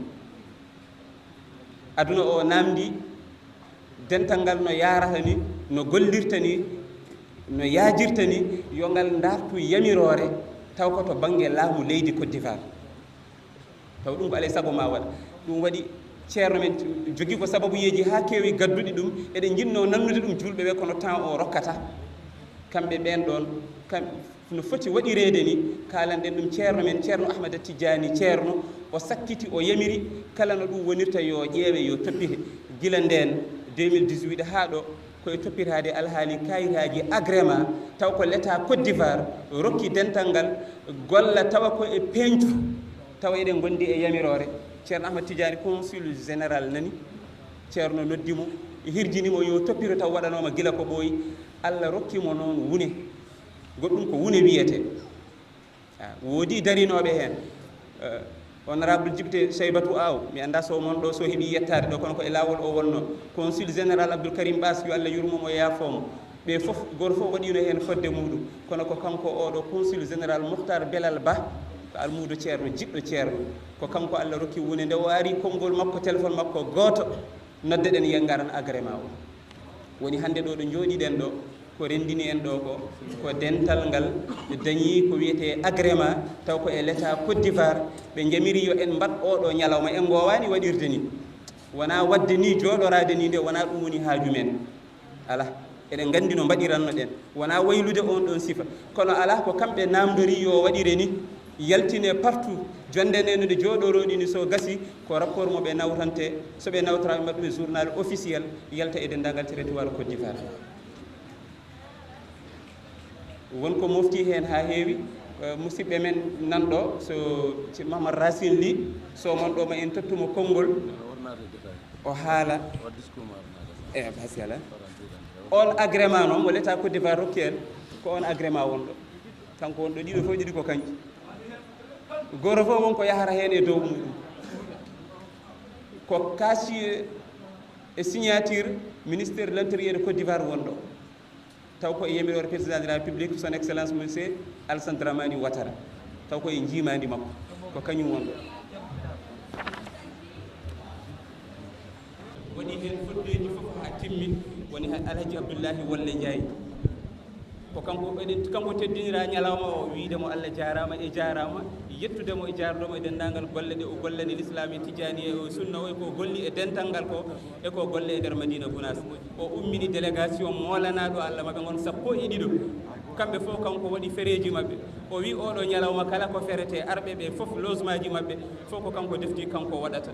aduna o namdi dental ngal no yarata ni no gollirta ni no yajirta ni yo ngal dartu yamirore taw ko to banggue laamu leydi Côte d'Ivoire taw ɗum ko alay saago ma waɗa ɗum waɗi ceerno men jogui ko sababuyeji ha kewi gadduɗi ɗum eɗen jinno nannude ɗum julɓe ɓe kono temps o rokkata kamɓe ɓen ɗon no foti waɗirede ni kalanɗen ɗum ceerno men ceerno Ahmada Tidiani ceerno o sakkiti o yamiri kala no ɗum wonirta yo ƴeewe yo toppite gila nden 2018 haa ɗo koye toppitade alhaali kayitaji agrément taw ko l'état Côte d'Ivoire rokki dental ngal golla tawa ko e peñtu tawa eɗen gondi e yamirore ceerno Ahmad Tidiani consul général nani ceerno noddimo hirjinimo yo toppito taw waɗanoma gila ko ɓooyi Allah rokkimo noon wune goɗɗum ko wune wiyete woodi darinoɓe hen honorable député Seybatou Aw mi anda so mon ɗo so heeɓi yettade ɗo kono ko e lawol o wonno consul général Abdoul Karim Bass yo Allah yurmomo yaafomo ɓe fof goto fof waɗino hen fodde muɗum kono ko kanko oɗo consul général Mouhtar Belal Ba ko almudo ceerno jiɗɗo ceerno ko kanko Allah rokki wone nde waari konngol makko téléphone makko goto nodde ɗen yen garan agrément o woni hande ɗo ɗo jooɗiɗen ɗo ko rendini en ɗo ko dental ngal dañi ko wiyete agrément taw ko e l'état Côte d'Ivoire ɓe jamiri yo en mbat oɗo ñalawma en gowani waɗirde ni wona wadde ni jooɗorade ni nde wona ɗum woni haaju men ala eɗen gandi no mbaɗiranno ɗen wona waylude on ɗon sifa kono ala ko kamɓe namdori yo waɗire ni yaltine partout jonde nde nde jooɗoroɗi ni so gasi ko rapport mo ɓe nawtante soɓe nawtora ɓe mbaɗɗuɓe journal officiel yalta e dendagal territoire Côte d'Ivoire wonko mofti hen ha heewi musidɓe men nanɗo so Mamadou Racine Ly so mon ɗo ma en tottumo konngol o haala e basiyala on agrément noon mo l'état Côte d'Ivoire rokki en ko on agrément wonɗo kanko wonɗo ɗiɗo fof ɗiɗi ko kanƴi goro fof wonko yahata heen e dow muɗum ko casier e signature ministére de l'intérieur de Côte d'Ivoire wonɗo taw ko e yemirore président de la république son excellence monsieur Alassane Dramani Ouattara taw ko e jiimandi makko ko kañum wonɗo woni heen foddeji fof ha timmin woni alhaji Abdoullahi Wolle Ndiaye ko kanko teddinira ñalawma o wiidemo Allah jarama e jarama yettudemo e jardomo e dendagal golle ɗe o gollani l'islam e tijani e o sunna o e ko golli e dental ngal ko e ko golle e nder Madina Gounass o ummini délégation molanaɗo Allah maɓe gon sappo e ɗiɗo kamɓe fof kanko waɗi fereji maɓɓe o wi oɗo ñalawma kala ko ferete arɓe ɓe fof logement ji maɓɓe fof ko kanko defti kanko waɗata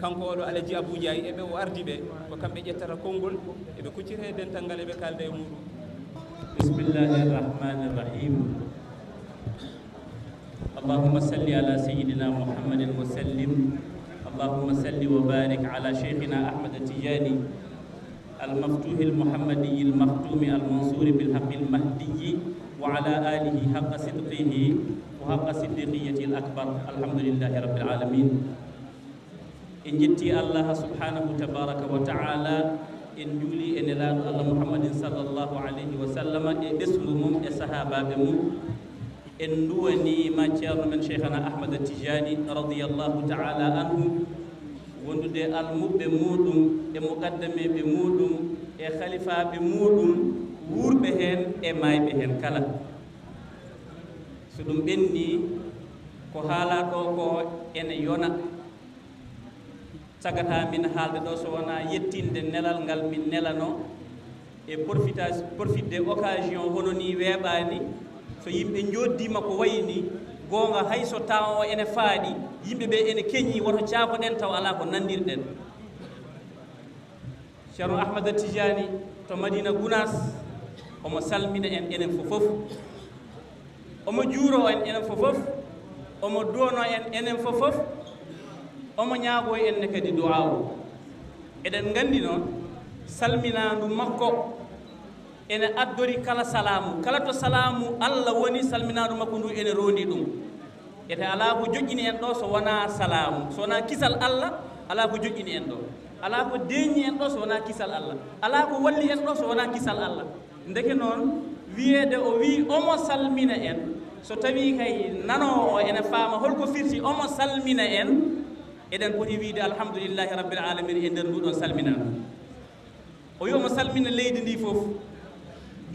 kanko oɗo Alaji Abou Ndiaye eɓe o ardi ɓe ko kamɓe ƴettata konngol eɓe kuccita e dental ngal eɓe kalda e muɗum. bismillahi irrahmani irrahim allahumma salli ala sayidina muhammadin wa sallim allahumma salli wa barik ala cheikhina ahmad tijani المفتوح المحمدي المختوم المنصور بالحق المهدي وعلى آله حق صدقه وحق صديقية الأكبر الحمد لله رب العالمين إن جتي الله سبحانه تبارك وتعالى إن جولي إن الله محمد صلى الله عليه وسلم بسمهم الصحابة إن دواني ما شاء من شيخنا أحمد التجاني رضي الله تعالى عنه wondude almuɓe muɗum e muqaddame ɓe muɗum e khalifa ɓe muɗum wurɓe hen e mayɓe hen kala so ɗum ɓenni ko haala ɗo ko ene yona sagata min haalde ɗo so wona yettinde nelal ngal min nelano e profitde occasion hono ni weeɓani so yimɓe joddima ko wayni gonga hay so taw o ene faaɗi yimɓe ɓe ene keñi woto caaboɗen taw ala ko nandirɗen ceerno Ahmada Tijani to Madina Gounass omo salmina en enen fofof omo juuro en enen fofof omo doono en enen fofof omo ñaago en ne kadi du'a o eɗen gandi noon salminandu makko ene addori kala salamu kala to salamu Allah woni salminaɗo makko ndu ene rondi ɗum ete ala ko joƴƴini en ɗo so wona salamu so wona kisal Allah ala ko joƴƴini en ɗo ala ko deñi en ɗo so wona kisal Allah ala ko walli en ɗo so wona kisal Allah ndeke noon wiyede o wi omo salmina en so tawi kay nanowo ene faama holko firti omo salmina en eɗen poti wiide alhamdulillahi rabbil alamin e nder nduɗon salminanu o wi omo salmina leydi ndi fof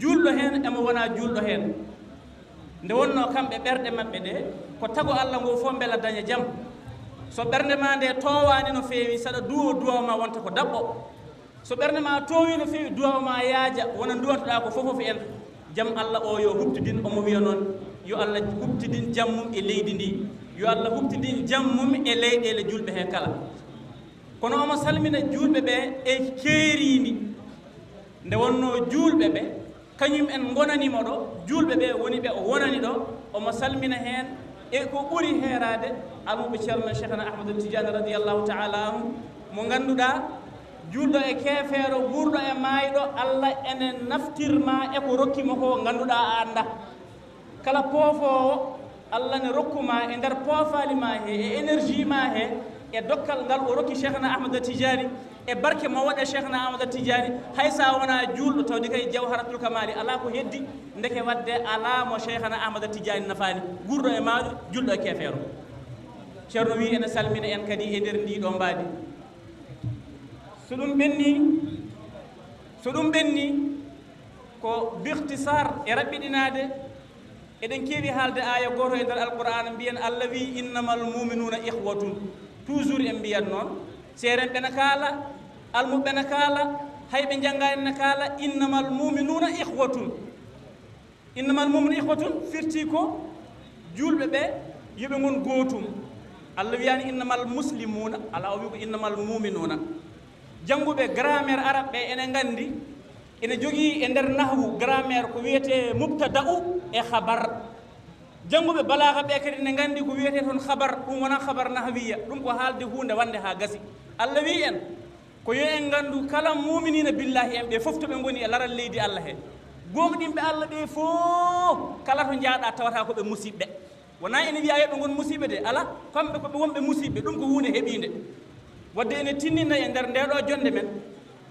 julɗo hen emo wona julɗo hen nde wonno kamɓe ɓerɗe maɓɓe ɗe ko tago Allah ngo fof beela daña jaam so ɓernde ma nde towani no feewi saɗa duwa ma wonta ko dabɓo so ɓernde ma towi no feewi duwa ma yaaja wona duwantoɗa ko fofof en jaam Allah o yo huɓtidin omo wiya noon yo Allah huɓtidin jammum e leydi ndi yo Allah huɓtidin jammum e leyɗele julɓe he kala kono omo salmina julɓe ɓe e keerimi nde wonno julɓe ɓe kañum en gonanimo ɗo julɓe ɓe woni ɓe o wonani ɗo omo salmina hen e ko ɓuri heerade almuɓe ceerno cheikhna Ahmadou Tidiane radiallahu taala anhu mo ganduɗa julɗo e keefeero ɓurɗo e maayɗo Allah ene naftirma e ko rokkimo ko ganduɗa a anda kala poofowo Allah ne rokkuma e nder poofali ma he e énergie ma he e dokkal ngal o rokki cheikhna Ahmadou Tidiane e barke mo waɗa cheikhna Ahmadou Tidiane hay sa wona julɗo tawde kay jawharatul kamali ala ko heddi ndeke wadde ala mo cheikhna Ahmadou Tidiane nafani gurɗo e maɗo julɗo e kefeero ceerno wi ene salmina en kadi e nder ndi ɗo mbaadi so ɗum ɓenni ko bihtisar e raɓɓiɗinade eɗen keewi haalde aya goto e nder alqur'an mbiyen Allah wi innamal muminuna ihwatun toujours en mbiyat noon seeren ɓene kaala almuɓe ne kaala hayɓe janngani ne kaala innamal muminuna ihwatun firti ko julɓe ɓe yoɓe gon gootum Allah wiyani innamal muslimuna ala o wi ko innamal muminuna jannguɓe grammaire arabe ɓe ene gandi ene jogii e nder nahwu grammaire ko wiyete mubtada'u e khabar jannguɓe balaga ɓe kadi ne gandi ko wiyete toon khabar ɗum wona khabar nahwiya ɗum ko haalde hunde wande ha gasi Allah wi en ko yo en gandu kala muminina billahi en ɓe fof to ɓe goni e laral leydi Allah he gonɗinɓe Allah ɓe fof kala to jaaɗa tawata ko ɓe musiɓɓe wona ene wiya yoɓe gon musiɓe de ala kamɓe koɓe wonɓe musiɓe ɗum ko hunde heeɓide wadde ene tinninna e nder ndeɗo jonde men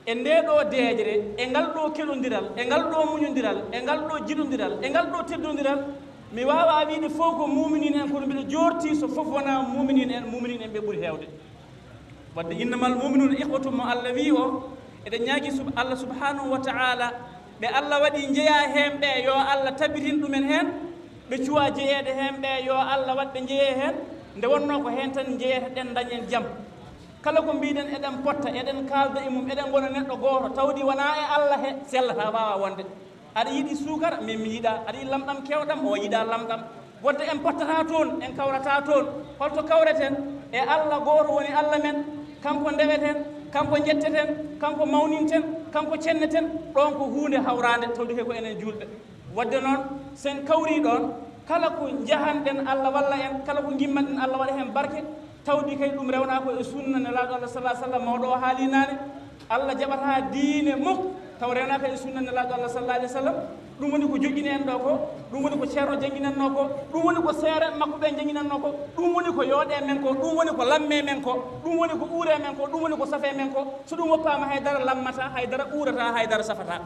e ndeɗo deejre e ngal ɗo keɗodiral e ngal ɗo muñodiral e ngal ɗo jiɗodiral e ngal ɗo teddodiral mi wawa wiide fof ko muminin en kono mbiɗa jorti so fof wona muminin en ɓe ɓuuri hewde wadde innamal muminuna ihwatum mo Allah wi o eɗen ñaagui Allah subhanahu wa taala ɓe Allah waɗi jeeya hen ɓe yo Allah tabitin ɗumen hen ɓe cuwa jeeyede hen ɓe yo Allah waɗ ɓe jeeye hen nde wonno ko hen tan jeeyata ɗen dañen jaam kala ko mbiɗen eɗen potta eɗen kalda e mum eɗen gona neɗɗo goto tawdi wona e Allah he sellata wawa wonde aɗa yiiɗi sukara min mi yiiɗa aɗa yiɗi lamɗam kewɗam o yiiɗa lamɗam wadde en pottata toon en kawrata toon holto kawreten e Allah goto woni Allah men kanko ndeweten kanko jetteten kanko mawninten kanko cenneten ɗon ko hunde hawrande tawdi he ko enen julɓe wadde noon sen kawri ɗon kala ko jahanɗen Allah walla en kala ko gimmanɗen Allah waɗa hen barke tawdi kay ɗum rewna ko e sunna nelaɗo Allah sallah sallam mawɗo o haalinani Allah jaɓata diine muk taw rewna ko e sunna nelaɗo Allah sallah alih w sallam ɗum woni ko joƴƴini en ɗo ko ɗum woni ko ceerno jangguinanno ko ɗum woni ko seere makko ɓe jangguinanno ko ɗum woni ko yooɗe men ko ɗum woni ko lamme men ko ɗum woni ko uure men ko ɗum woni ko safe men ko so ɗum woppama haydara lammata haydara uurata haydara safata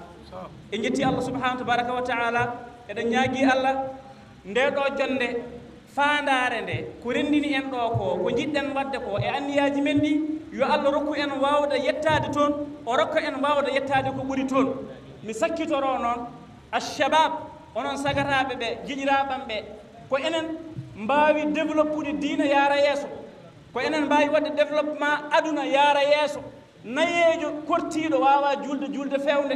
en jetti Allah subhanahu tabaraka wa taala eɗen ñaagui Allah ndeɗo jonde fandare nde ko rendini en ɗo ko jiɗɗen wadde ko e anniyaji men ɗi yo Allah rokku en wawde yettade toon o rokka en wawde yettade ko ɓuuri toon mi sakkitoro noon alshabab onon sagataɓe ɓe jiɗiraɓam ɓe ko enen mbawi développude diina yaara yeeso ko enen mbawi wadde développement aduna yaara yeeso nayejo kortiɗo wawa julde fewde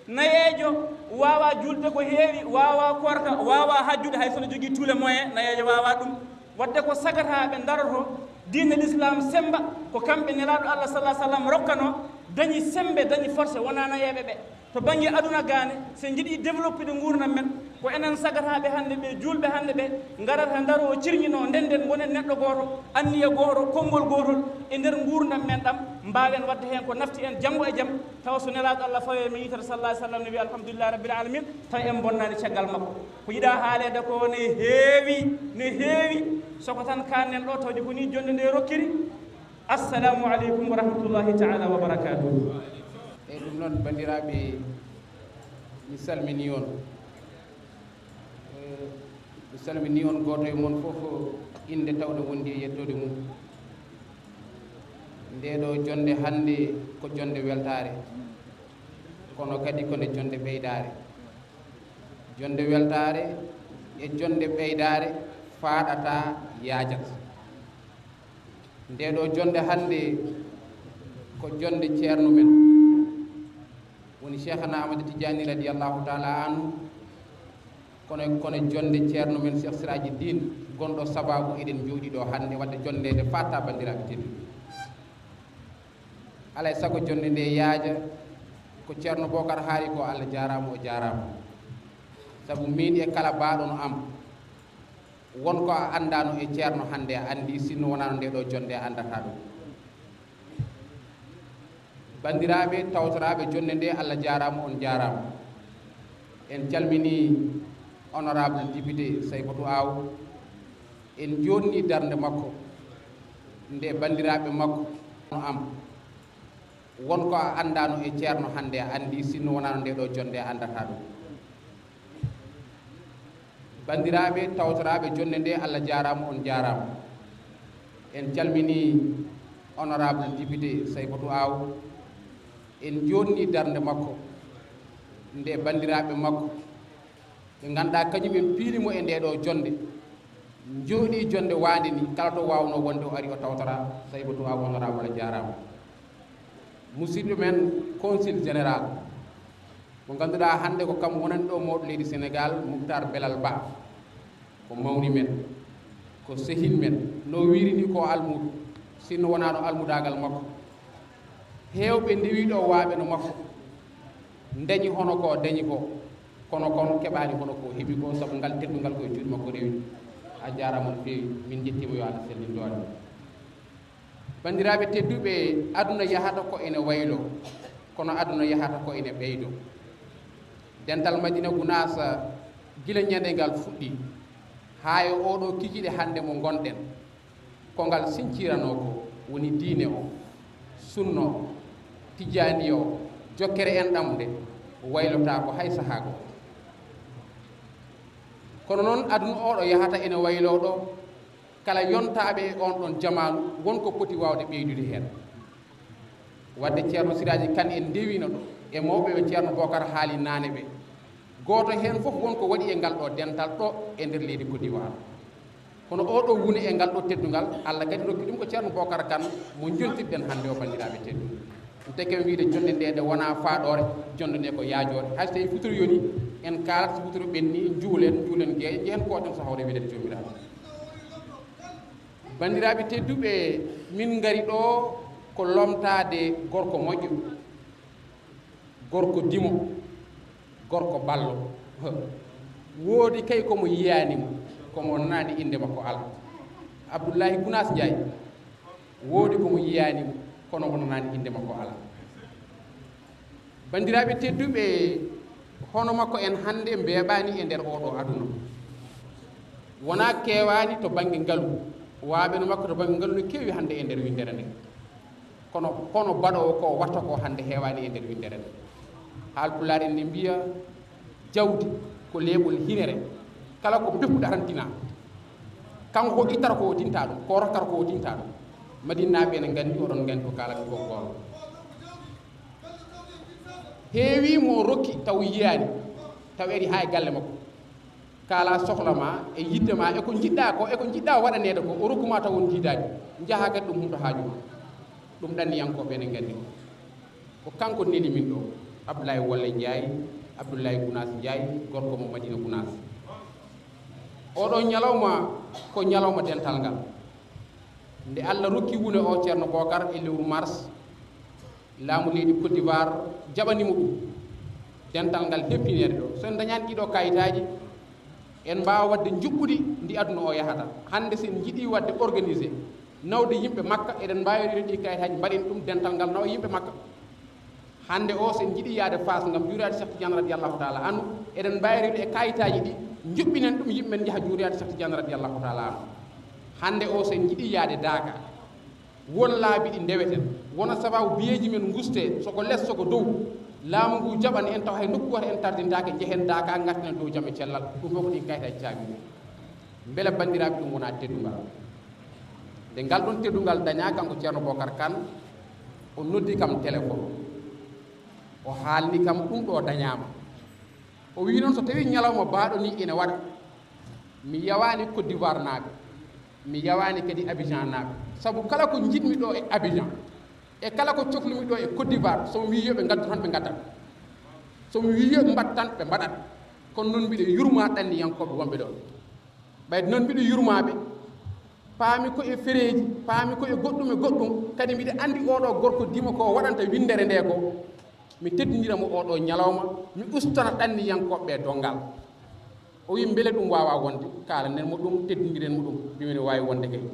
nayejo wawa julde ko heewi wawa korka wawa hajjude hay sono jogui tous les moyens nayejo wawa ɗum wadde ko sagataɓe daroto diine l'islam semba ko kamɓe nelaɗo Allah sallah sallam rokkano dañi sembe dañi forcé wona nayeɓe ɓe to banggue aduna gane so jiiɗi développé de gurdam men ko enen sagataɓe hande ɓe julɓe hande ɓe garata daro cirñino ndenden gonen neɗɗo goto anniya goto konngol gotol e nder gurdam men ɗam mbawen wadde hen ko nafti en janggo e jaam taw so nelaɗo Allah fawe mi yitere sallah sallam ne wi alhamdulillahi rabbil alamin taw en bonnani caggal makko ko yiiɗa haalede ko ne heewi soko tan kannen ɗo tawde ko ni jonde nde rokkiri assalamu aleykum wa rahmatullahi taala wa barakatuh e ɗum noon bandiraɓe mi salmini on goto e moon fof inde tawde wondi e yettode mum ndeɗo jonde hande ko jonde weltare kono kadi kone jonde ɓeydare jonde weltare e jonde ɓeydare faaɗata yaajat ndeɗo jonde hande ko jonde ceerno men woni cheikhana Amadou Tidiani radiallahu taala anhu kono jonde ceerno men Cheikh Siraji Din gonɗo sababu eɗen jooɗi ɗo hande wadde jonde nde fatta bandiraɓe teddu alay saago jonde nde yaaja ko ceerno Bocar haali ko Allah jarama o jarama saabu min e kala baɗono am wonko a andano e ceerno hande a andi sinno wonano nde ɗo jonde andata ɗum bandiraɓe tawtoraɓe jonde nde Allah jarama on jarama en calmini honorable député Saybatou Aw en jonni darde makko nde bandiraɓe makko no am wonko a andano e ceerno hande a andi sinno wonano nde ɗo jonde andata ɗum bandiraɓe tawtoraɓe jonde nde Allah jarama on jarama en calmini honorable député Saybatou Aw en jonni darde makko nde bandiraɓe makko ɓe ganduɗa kañum en piirimo e ndeɗo jonde jooɗi jonde wande ni kala to wawno wonde o ari o tawtora Saybatou Aw honorable jarama musidɓe men consul général mo ganduɗa hande ko kam wonani ɗo mawɗo leydi Sénégal Moukhtar Belal Ba ko mawni men ko sehin men no wirini ko almudo sinno wona ɗo almudagal makko hewɓe ndewiɗo waaɓe no makko dañi hono ko dañi ko kono keɓani hono ko heeɓi ko saabu ngal teddugal koye juuɗe makko rewi a jarama no fewi min jettima yo Allah sellin doole bandiraɓe tedduɓe aduna yahata ko ene waylo kono aduna yahata ko ene ɓeydo dental Madina Gounass gila ñande ngal fuɗɗi haa e oɗo kikiɗe hannde mo gonɗen ko ngal sincirano ko woni diine o sunno o tijani o jokkere en ɗamde waylota ko hay sahaa go kono noon aduna oɗo yahata ene wayloɗo kala yontaɓe on ɗon jamanu wonko poti wawde ɓeydude hen wadde ceerno Siraji Kane en ndewino ɗo e mawɓe ceerno Bocar haali nane ɓe goto hen foof wonko waɗi e ngal ɗo dental ɗo e nder leydi Côte d'Ivoire kono oɗo woni e ngal ɗo teddugal Allah kadi rokki ɗum ko ceerno Bocar Kane mo jontirɗen hannde o bandiraɓe teddu ɗum teke wiide jonde nde wona faaɗore jonde nde ko yaajore hay so tawi futuro yoni en kaalata so futuro ɓenni juulen gueeƴe jehen koten so hawre wiidete jomiraɓe bandiraɓe tedduɓe min ngari ɗo ko lomtade gorko moƴƴo gorko dimo gorko ballo woodi kay komo yiyanimo komo nani inde makko ala Abdoulaye Gounas Ndiaye woodi komo yiyanimo kono wono nani inde makko ala bandiraɓe tedduɓe hono makko en hannde mbeɓani e nder oɗo aduna wona kewani to banggue ngalu waaɓe no makko to banggue ngalu no kewi hannde e nder windere nde kono baɗowo ko watta ko hannde heewani e nder windere nde haalpulaar en ne mbiya jawdi ko leeɓol hinere kala ko beppuɗo arantina kanko ko ittata ko o tinta ɗum ko rokkata ko o tinta ɗum madinnaɓe ne nganndi oɗon nganndi ko kalata ko goolo heewi mo rokki taw yiyani taw eɗi ha e galle makko kala sohla ma e yidde ma eko jiɗɗa waɗanede ko o rokkuma taw on jiidani jaaha kadi ɗum humto haajuma ɗum ɗanniyankoɓe ne nganndi ko kanko neli min ɗo Abdoulaye Wolle Ndiaye Abdoulaye Gounas Ndiaye gorko mo Madina Gounas oɗo ñalawma ko ñalawma dental ngal nde Allah rokki wune o ceerno Bocar e lewru mars laamu leydi Côte d'Ivoire jaɓanimo ɗum dental ngal heppinede ɗo so en dañani ɗiɗo kayitaji en mbawa wadde juɓɓudi ndi aduna o yahata hande sen jiiɗi wadde organisé nawde yimɓe makka eɗen mbawi ɗi kayitaji mbaɗen ɗum dental ngal nawa yimɓe makka hande o sen jiiɗi yaade Fass ngam juurade Cheikh Tidiane radiallahu taala anu eɗen mbawi e kayitaji ɗi juɓɓinen ɗum yimɓe men jaaha juurade Cheikh Tidiane radiallahu taala anu hande o sen jiiɗi yaade Dakar won laabi ɗi ndeweten wona sababu biyeji men guste soko less soko dow laamu ngu jaɓani en taw hay nokku goto en tardintake jehen Dakar gartinen dow jaam e cellal ɗum fof ko ɗin kayitaji caabi beele bandiraɓe ɗum wona teddungal nde ngal ɗon teddungal daña kanko ceerno Bocar Kane o noddi kam téléphone o haalni kam ɗum ɗo dañama o wi noon so tawi ñalawma baaɗo ni ene waɗa mi yawani Côte d'Ivoire naaɓe mi yawani kadi Abidjan naaɓe saabu kala ko jiɗmi ɗo e Abidjan e kala ko cohlimi ɗo e Côte d'Ivoire somi wi yoɓe gaddu tan ɓe gaddat somi wi yoɓe mbat tan ɓe mbaɗat kono noon mbiɗe yurma ɗanniyankoɓe wonɓe ɗon ɓayde noon mbiɗe yurmaɓe paami ko e fereji paami ko e goɗɗum kadi mbiɗe andi oɗo gorko dima ko waɗanta windere nde ko mi teddindiramo oɗo ñalawma mi ustana ɗanniyankoɓe dongal o wi beele ɗum wawa wonde kalanen mo ɗum teddindiren mo ɗum mbimene wawi wonde kay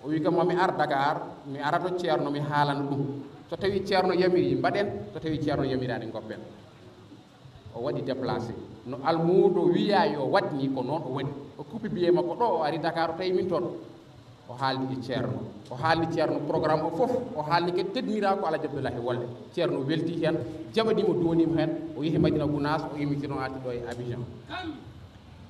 o wi kam mami ar Dakar mi arato ceerno mi haalana ɗum so tawi ceerno yamiri mbaɗen so tawi ceerno yamirani goppen o waɗi déplacé no almudo wiya yo waɗni ko noon o waɗi o kuppi biye makko ɗo o ari Dakar o tawi min toon o haalni e ceerno o haalni ceerno programme o fof o haalni kadi teddinira ko Alaji Abdoulaye Wolle ceerno welti hen jaɓanimo donimo hen o yeehi Madina Gounas o yimmitino arti ɗo e Abidjan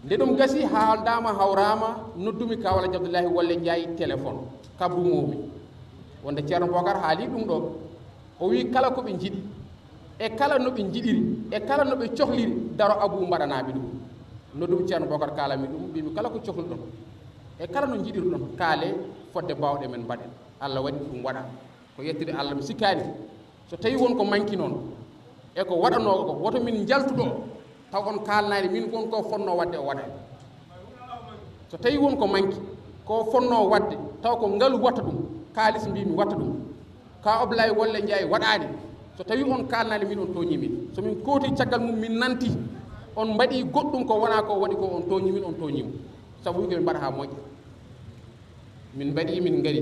nde ɗum gasi haaldama hawrama noddumi kaw Alaji Abdoulaye Wolle Ndiaye téléphone kabrumomi wonde ceerno Bocar haali ɗum ɗo o wi kala koɓe jiiɗi e kala noɓe jiɗiri e kala noɓe cohliri daro Abou mbaɗanaɓe ɗum noddumi ceerno Bocar kalami ɗum mbimi kala ko cohluɗon e kala no jiɗiri ɗon kaale fodde bawɗe men mbaɗen Allah waɗi ɗum waɗa ko yettude Allah mi sikkani so tawi wonko manki noon e ko waɗanogo ko woto min jaltuɗo taw on kalnani min gon ko fonno wadde o waɗa so tawi wonko manki ko fonno wadde taw ko ngalu watta ɗum kaalis mbimi watta ɗum ka Abdoulaye Wolle Ndiaye waɗani so tawi on kalnani min on toñimin somin kooti caggal mum min nanti on mbaɗi goɗɗum ko wona ko waɗi ko on toñimin on toñimo sabu wi ko min mbaɗa ha moƴƴa min mbaɗi min ngari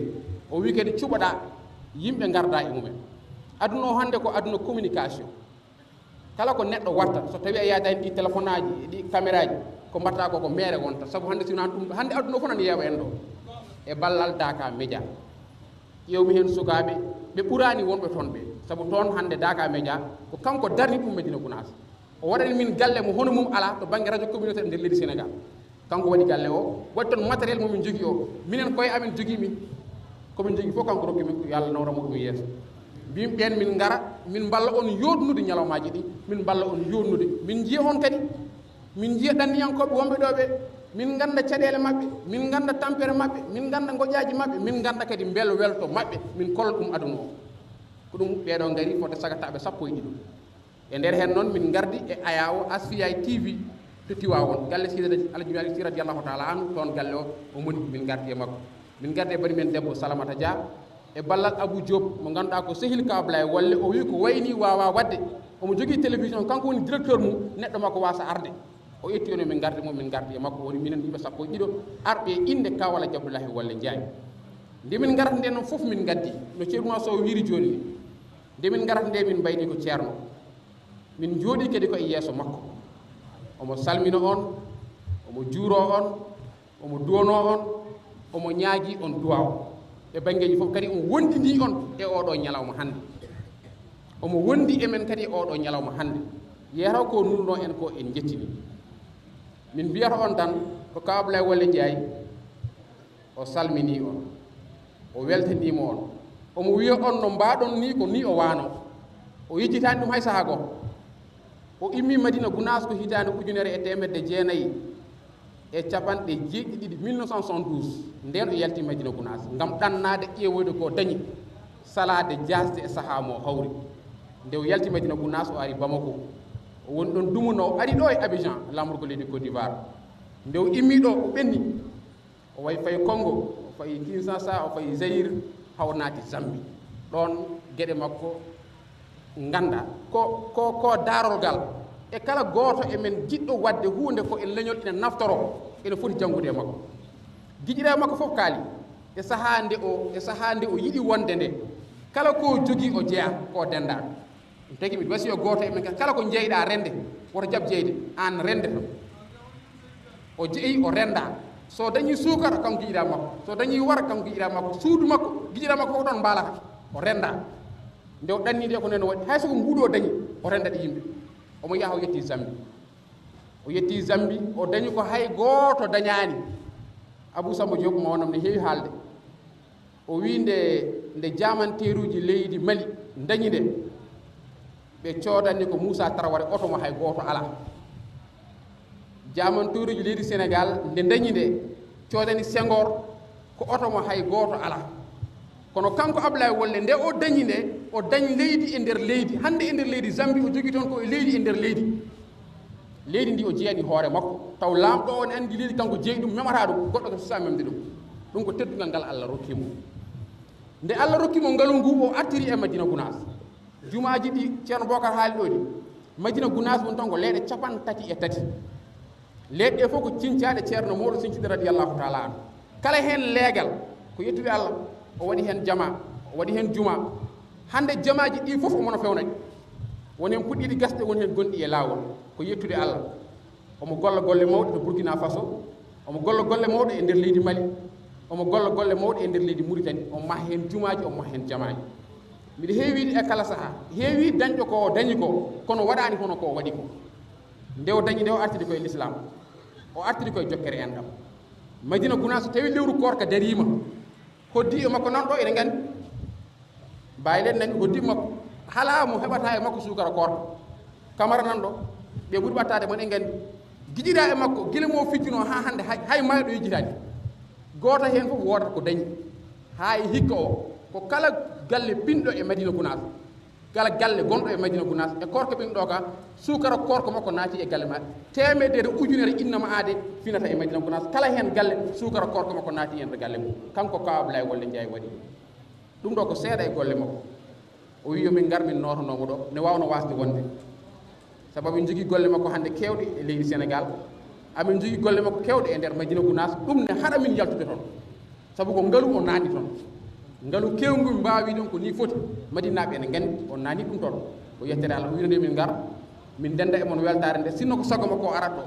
o wi kadi cuɓaɗa yimɓe garda e mumen aduna o hande ko aduna communication kala ko neɗɗo watta so tawi a yadani ɗi téléphone aji ɗi caméra ji ko mbatta ko mere wonta sabu hande sinan ɗum hande aduna fof nan yeewa en ɗo e ballal Daka Média ƴewmi hen sukaɓe ɓe ɓurani wonɓe toon ɓe sabu toon hande Daka Média ko kanko darni ɗum Médina Gounass o waɗani min galle mo hono mum ala to banggue radio communautaire nder leydi Sénégal kanko waɗi galle o waɗi toon matériel momin jogui o minen koye amin jogui min komin jogui fof kanko rokki min ko yo Allah nawramo ɗum yeeso mbimi ɓen min gara min balla on yodnude ñalawmaji ɗi min balla on yodnude min jiiya on kadi min jiiya ɗanniyankoɓe wonɓe ɗo ɓe min ganda caɗele maɓɓe min ganda tampere maɓɓe min ganda goƴaji maɓɓe min ganda kadi bel welto maɓɓe min kolla ɗum aduna o ko ɗum ɓeɗo gari fode sagataɓe 1 e ɗiɗi e nder hen noon min gardi e ayawo Asfiyahi TV to Tiwawon galle Alhaji Sy radiyallahu taala anu toon galle o moni min gardi e makko min gardi e bani men debbo Salamata Dia e ballal Abou Diop mo ganduɗa ko Sehil Kablay walle o wi ko wayni wawa wadde omo jogui télévision kanko woni directeur mum neɗɗo makko wasa arde o yetti on min gardi min gardi e makko woni minen yimɓe 1 e ɗiɗo arɓe inde Kawala Abdoulahi Walle Ndiaye nde min garata nde noon fof min gaddi no ceerno Sow wiri joni ni nde min garata nde min mbayni ko ceerno min jooɗi kadi ko e yeeso makko omo salmino on omo juuro on omo duwono on omo ñaagui on duwaw e banggueji fof kadi on wondini on e oɗo ñalawma hande omo wondi emen kadi e oɗo ñalawma hande yeyata ko nurno en ko en jettini min mbiyata on tan ko Kaw Abdoulaye Walle Ndiaye o salmini on o weltanima on omo wiya on no mbaɗon ni ko ni o wano o yejjitani ɗum hay saaha goto o immi Madina Gounass ko hitande 1992 e capanɗe 1972 nden o yalti Madina Gounass ngam ɗannade ƴeewoyde ko dañi salade jasde e saaha mo hawri nde o yalti Madina Gounass o ari Bamako o woni ɗon dumuno ari ɗo e Abidjan lamorgo leydi Côte d'Ivoire nde o immi ɗo o ɓenni o way fayi Congo o fayi Kinshasa o fayi Zaïre haw naati Zambie ɗon gueɗe makko ganda ko darol gal e kala goto e men jiɗɗo wadde hunde ko en leñol ina naftoro ene foti janggude e makko guiƴira makko fof kaali e saaha nde o yiɗi wonde nde kala ko jogui o jeeya ko denda ɗum tagi miɗa wasi o goto e men kala ko jeyɗa rende woto jaab jeyde an rende to o jeeyi o renda so dañi sukara kanko guiƴira makko so dañi wara kanko guiƴira makko suudu makko guiƴira makko fof ɗon mbalata o renda nde o ɗannide ko nene waɗi hay soko mbuɗo dañi o rendat yimɓe omo yaha o yetti Zambi o dañi ko hay goto dañani Abou Samba Diop mo wonam ne heewi haalde o wi nde jamanteruji leydi Mali dañi nde ɓe codanni ko Moussa Traoré oto mo hay goto ala jamanteruji leydi Sénégal nde dañi nde codani Senghor ko oto mo hay goto ala kono kanko Abdoulaye Walle nde o dañi nde o dañi leydi e nder leydi hande e nder leydi Zambie o jogui toon ko e leydi e nder leydi ndi o jeeyani hoore makko taw lamɗo o ne andi leydi kanko jeeyi ɗum memata ɗum goɗɗo ko susa memde ɗum ko teddugal ngal Allah rokkimo nde Allah rokkimo ngalu ngu o artiri e Madina Gounass jumaji ɗi ceerno Bocar haali ɗo ɗi Madina Gounass woni tan ko leyɗe 33 leyɗe ɗe fof ko cincaɗe ceerno Mawɗo Sinthiou radiyallahu taala an kala hen leegal ko yettude Allah o waɗi hen jama o waɗi hen juma hande jamaji ɗi fof omono fewnaɗi woni hen puɗɗiɗi gasde woni hen gonɗi e lawol ko yettude Allah omo golla golle mawɗe to Burkina Faso omo golla golle mawɗe e nder leydi Mali omo golla golle mawɗe e nder leydi Mauritanie o maha hen jumaji o maha hen jamaji mbiɗa heewiɗe e kala saaha heewi dañɗo ko dañi ko kono waɗani hono ko waɗi ko nde o dañi nde o artiri koye l'islam o artiri koye jokkere en ɗam Madina Gounass so tawi lewru korka darima hoddi e makko nan ɗo ene gandi mbawilen nani hoddi makko hala mo heɓata e makko sukara korka Camara nan ɗo ɓe ɓuuri ɓattade mon en gandi giƴira e makko guila mo ficcino ha hande hay mayɗo yejjitani goto hen fof wodata ko dañi ha e hikka o ko kala galle pinɗo e Madina Gounass kala galle gonɗo e Madina Gounass e korka ɓin ɗo ka sukara korka makko naati e galle maɗa temedere ujunere innama aade finata e Madina Gounass kala hen galle sukara korka makko naati e nder galle mum kanko Kaw Abdoulaye Walle Ndiaye waɗi ɗum ɗo ko seeɗa e golle makko o wi yomin gar min notonomo ɗo ne wawno wasde wonde sababu min jogui golle makko hande kewɗe e leydi Sénégal amin jogui golle makko kewɗe e nder Madina Gounass ɗum ne haɗa min yaltude toon sabu ko ngaalu o naani toon ngaalu kewgu mbawi ɗon ko ni foti Madinaɓe ene gandi o naani ɗum toon ko yettere Allah o winande min gar min denda e mon weltare nde sinno ko sago makko o arat ɗo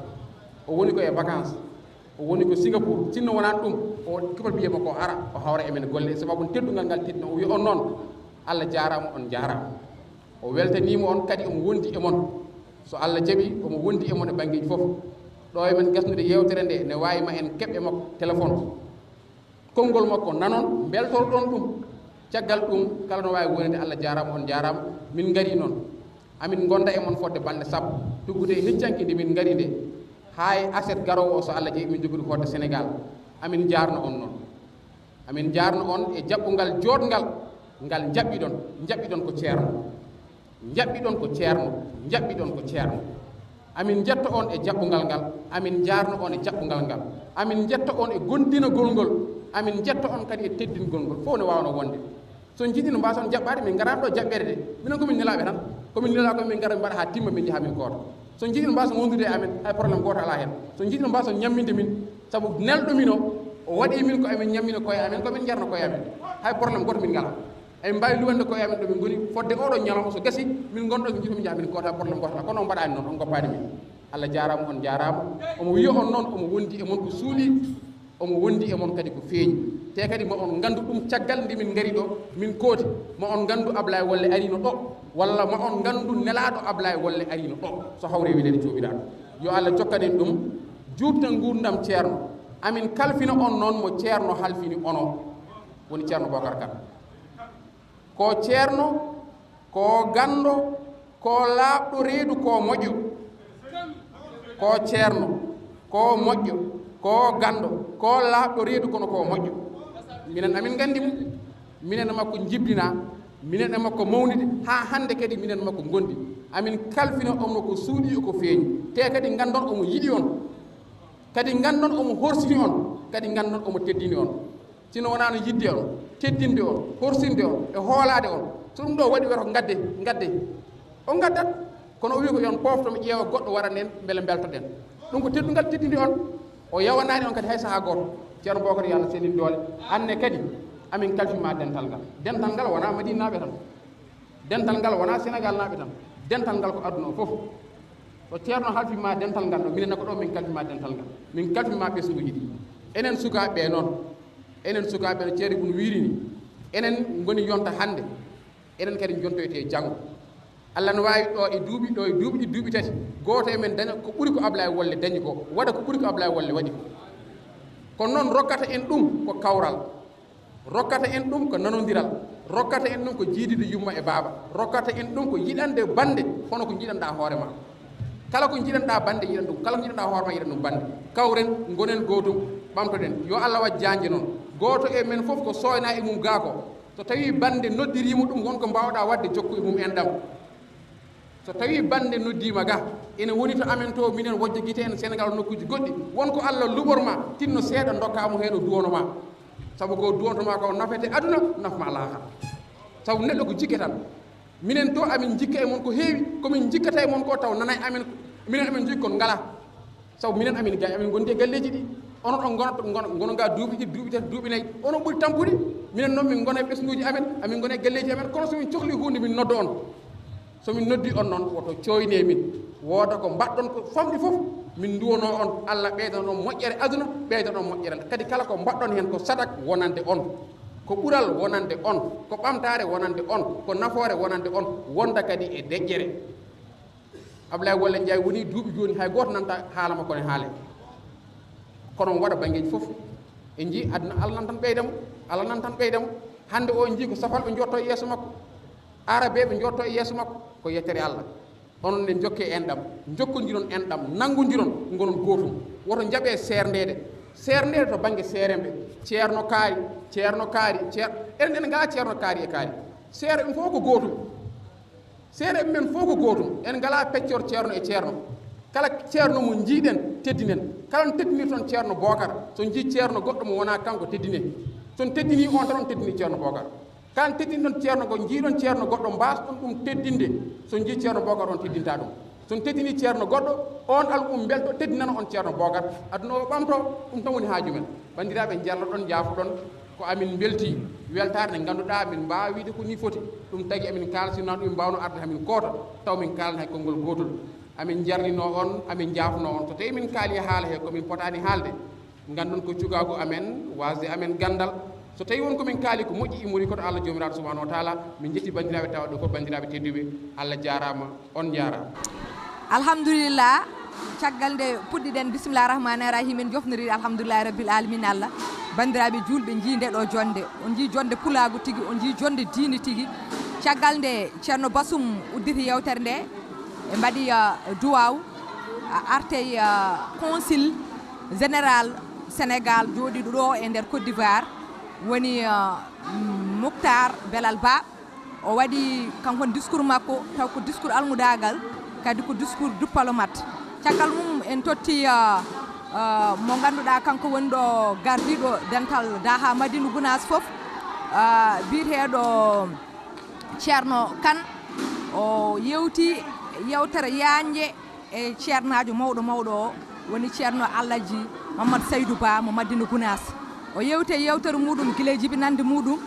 o woni ko e vacances o woni ko Singapour sinno wonani ɗum o kibal biyema ko ara o hawra emen golle sababu teddugal ngal tedno o wi on noon Allah jarama on jarama o weltanima on kadi omo wondi e mon so Allah jaaɓi omo wondi e mon e banggueji foof ɗo emen gasnude yewtere nde ne wayima en keɓe makko téléphone konngol makko nanon beltoroɗon ɗum caggal ɗum kala no wawi wonede Allah jarama on jarama min gari noon amin gonda e mon fodde balɗe sappo tuggude e heccanki nde min gari nde hay aset garowo o so Allah jeeyi min joguiɗo fodde Sénégal amin jarno on noon amin jarno on e jaɓɓugal jotgal ngal jaɓɓiɗon ko ceerno jaɓɓiɗon ko ceerno jaɓɓiɗon ko ceerno amin jetto on e jaɓɓugal ngal amin jarno on e jaɓɓugal ngal amin jetto on e gondinagol ngol amin jetto on kadi e teddingol ngol fof ne wawno wonde so jiiɗi no mbason jaɓɓade min garano ɗo jaɓɓede de minen komin nelaɓe tan komin nela komin gara min mbaɗa ha timma min jaha min koota so jiiɗi no mbason wondude e amen hay probléme goto ala hen so jiiɗi no mbason ñamminde min saabu nelɗo min o waɗi min ko amin ñammina koye amen komin jarno koye amen hay probléme goto min ngala emin mbawi luwande koye amen ɗo min goni fodde oɗo ñalawma so gasi min gonɗo ko jiiɗi min jaha min koota hay probléme goto ala kono on mbaɗani noon on goppani min Allah jarama on jarama omo wiya on noon omo wondi e mon ko suuli omo wondi e mon kadi ko feeñi te kadi ma on gandu ɗum caggal nde min gari ɗo min kooti ma on gandu Ablaye Wolle arino ɗo walla ma on gandu nelaɗo Ablaye Wolle arino ɗo so hawre wiɗede jooɓiraɗo yo Allah jokkanen ɗum juuttal gurdam ceerno amin kalfina on noon mo ceerno halfini ono woni ceerno Bocar Kane ko ceerno ko gando ko laaɓɗo reedu ko moƴƴo ko ceerno ko moƴƴo ko gando ko laaɓɗo reedu kono ko moƴƴo minen amin gandi mum minen makko jibdina minen e makko mawnide ha hande kadi minen makko gondi amin kalfina omo ko suuɗi ko feeñi te kadi gandon omo yiɗi on kadi gandon omo horsini on kadi gandon omo teddini on sino wonano yidde on teddinde on horsinde on e hoolade on so ɗum ɗo waɗi wiyata ko gadde o gaddat kono o wi ko yon pofto mi ƴeewa goɗɗo waran en beele beltoɗen ɗum ko teddugal teddinde on o yawanani on kadi hay saaha goto ceerno Bocar yo Allah senin doole anne kadi amin kalfima dental ngal wona Madina naɓe tan dental ngal wona Sénégal naɓe tan dental ngal ko aduna o foof o ceerno halfima dental ngal ɗo minen ko ɗo min kalfima dental ngal min kalfima ɓesguji ɗi enen sukaɓe noon enen sukaɓe no ceeri ɗum wirini enen goni yonta hande enen kadi jontoyte janggo Allah no wawi ɗo e duuɓi duuɓi tati goto e men daña ko ɓuuri ko Ablaye Wolle dañi ko waɗa ko ɓuuri ko Ablaye Wolle waɗi ko kono noon rokkata en ɗum ko kawral rokkata en ɗum ko nanodiral rokkata en ɗum ko jiidide yumma e baaba rokkata en ɗum ko yiɗande bande hono ko jiɗanɗa hoore ma kala ko jiɗanɗa bande yiɗan ɗum kala ko jiɗanɗa hoore ma yiɗan ɗum bande kawren gonen gotum ɓamtoɗen yo Allah wat janje noon goto e men foof ko soyna e mum ga ko so tawi bande noddirima ɗum wonko mbawɗa wadde jokku e mum enɗam so tawi bande noddima ga ene woni to amen to minen wojja guite en Sénégal nokkuji goɗɗi wonko Allah luɓorma tinno seeɗa dokkamo hen o duwonoma saabu ko duwontoma ko nafete aduna nafma laaha saabu neɗɗo ko jikke tan minen to amin jikka e mon ko heewi komin jikkata e mon ko taw nanay amen minen amin jogui kon ngala saabu minen amin gondi e galleji ɗi onon on gonoga duuɓi ɗiɗi duuɓi tati duuɓi nayyi onon ɓuuri tampude minen noon min gona e ɓesguji amin gona e galleji amen kono somin cohli hunde min noddo on somin noddi on noon woto coyne min wooda ko mbaɗɗon ko famɗi fof min duwono on Allah ɓeydan on moƴƴere aduna ɓeydan on moƴƴere kadi kala ko mbaɗɗon hen ko sadak wonande on ko ɓural wonande on ko ɓamtare wonande on ko nafoore wonande on wonda kadi e deƴƴere Ablaye Wolle Ndiaye woni duuɓi joni hay goto nanta haala makko ne haale kono on waɗa banggueji fof e jii aduna Allah nan tan ɓeydamo hande o jii ko safalɓe jotto e yeeso makko arabeɓe jotto e yeeso makko ko yettere Allah onon ne jokke enɗam jokkodiron enɗam nanggodiron gonon gotum woto jaaɓe serdede to banggue seeremɓe ceerno kaari enen ngala ceerno kaari e kaari seere ɗum fof ko gotum seere men fof ko gotum en ngala peccor ceerno e ceerno kala ceerno mo jiiɗen teddinen kala no teddini toon ceerno Bocar so jii ceerno goɗɗo mo wona kanko teddine son teddini on tan on teddini ceerno Bocar kala teddini ɗon ceerno ko jiiɗon ceerno goɗɗo mbasɗon ɗum teddinde so jii ceerno Bocar on teddinta ɗum son teddini ceerno goɗɗo on alɗum belɗo teddinana on ceerno Bocar aduna o ɓamto ɗum tan woni haaju men bandiraɓe jalloɗon jaafoɗon ko amin belti weltare nde ganduɗa min mbawi wiide ko ni foti ɗum tagui amin kalsino ɗum mbawno arde hamin koota taw min kalana hay konngol gotol amin jarnino on amin jaafno on so tawi min kaali haala he komin potani haalde gandon ko cukago amen wasde amen gandal so tawi won komin kaali ko moƴƴi immori koto Allah jomiraɗo subhanahu wa taala min jetti bandiraɓe tawa ɗo ko bandiraɓe tedduɓe Allah jarama on jarama alhamdulillah caggal nde puɗɗiɗen bisimillahi rahmani rahim en jofnori alhamdulillahi rabbil alamin Allah bandiraɓe julɓe jii nde ɗo jonde on jii jonde pulagu tigui on jii jonde diine tigui caggal nde ceerno Bassoum udditi yewtere nde e mbaɗi duwaw arte consul général Sénégal jooɗiɗo ɗo e nder Côte d'Ivoire woni Moukhtar Belal Ba o waɗi kankon discours makko taw ko discours almudagal kadi ko discours diplomate caggal mum en totti mo ganduɗa kanko woni ɗo gardiɗo dental Daha Madina Gounass foof biyeteɗo ceerno Kane o yewti yewtere yanje e ceernajo mawɗo o woni ceerno Alaji Mamadou Saydou Ba mo Madina Gounass o yewte yewtere muɗum guila jibinande muɗum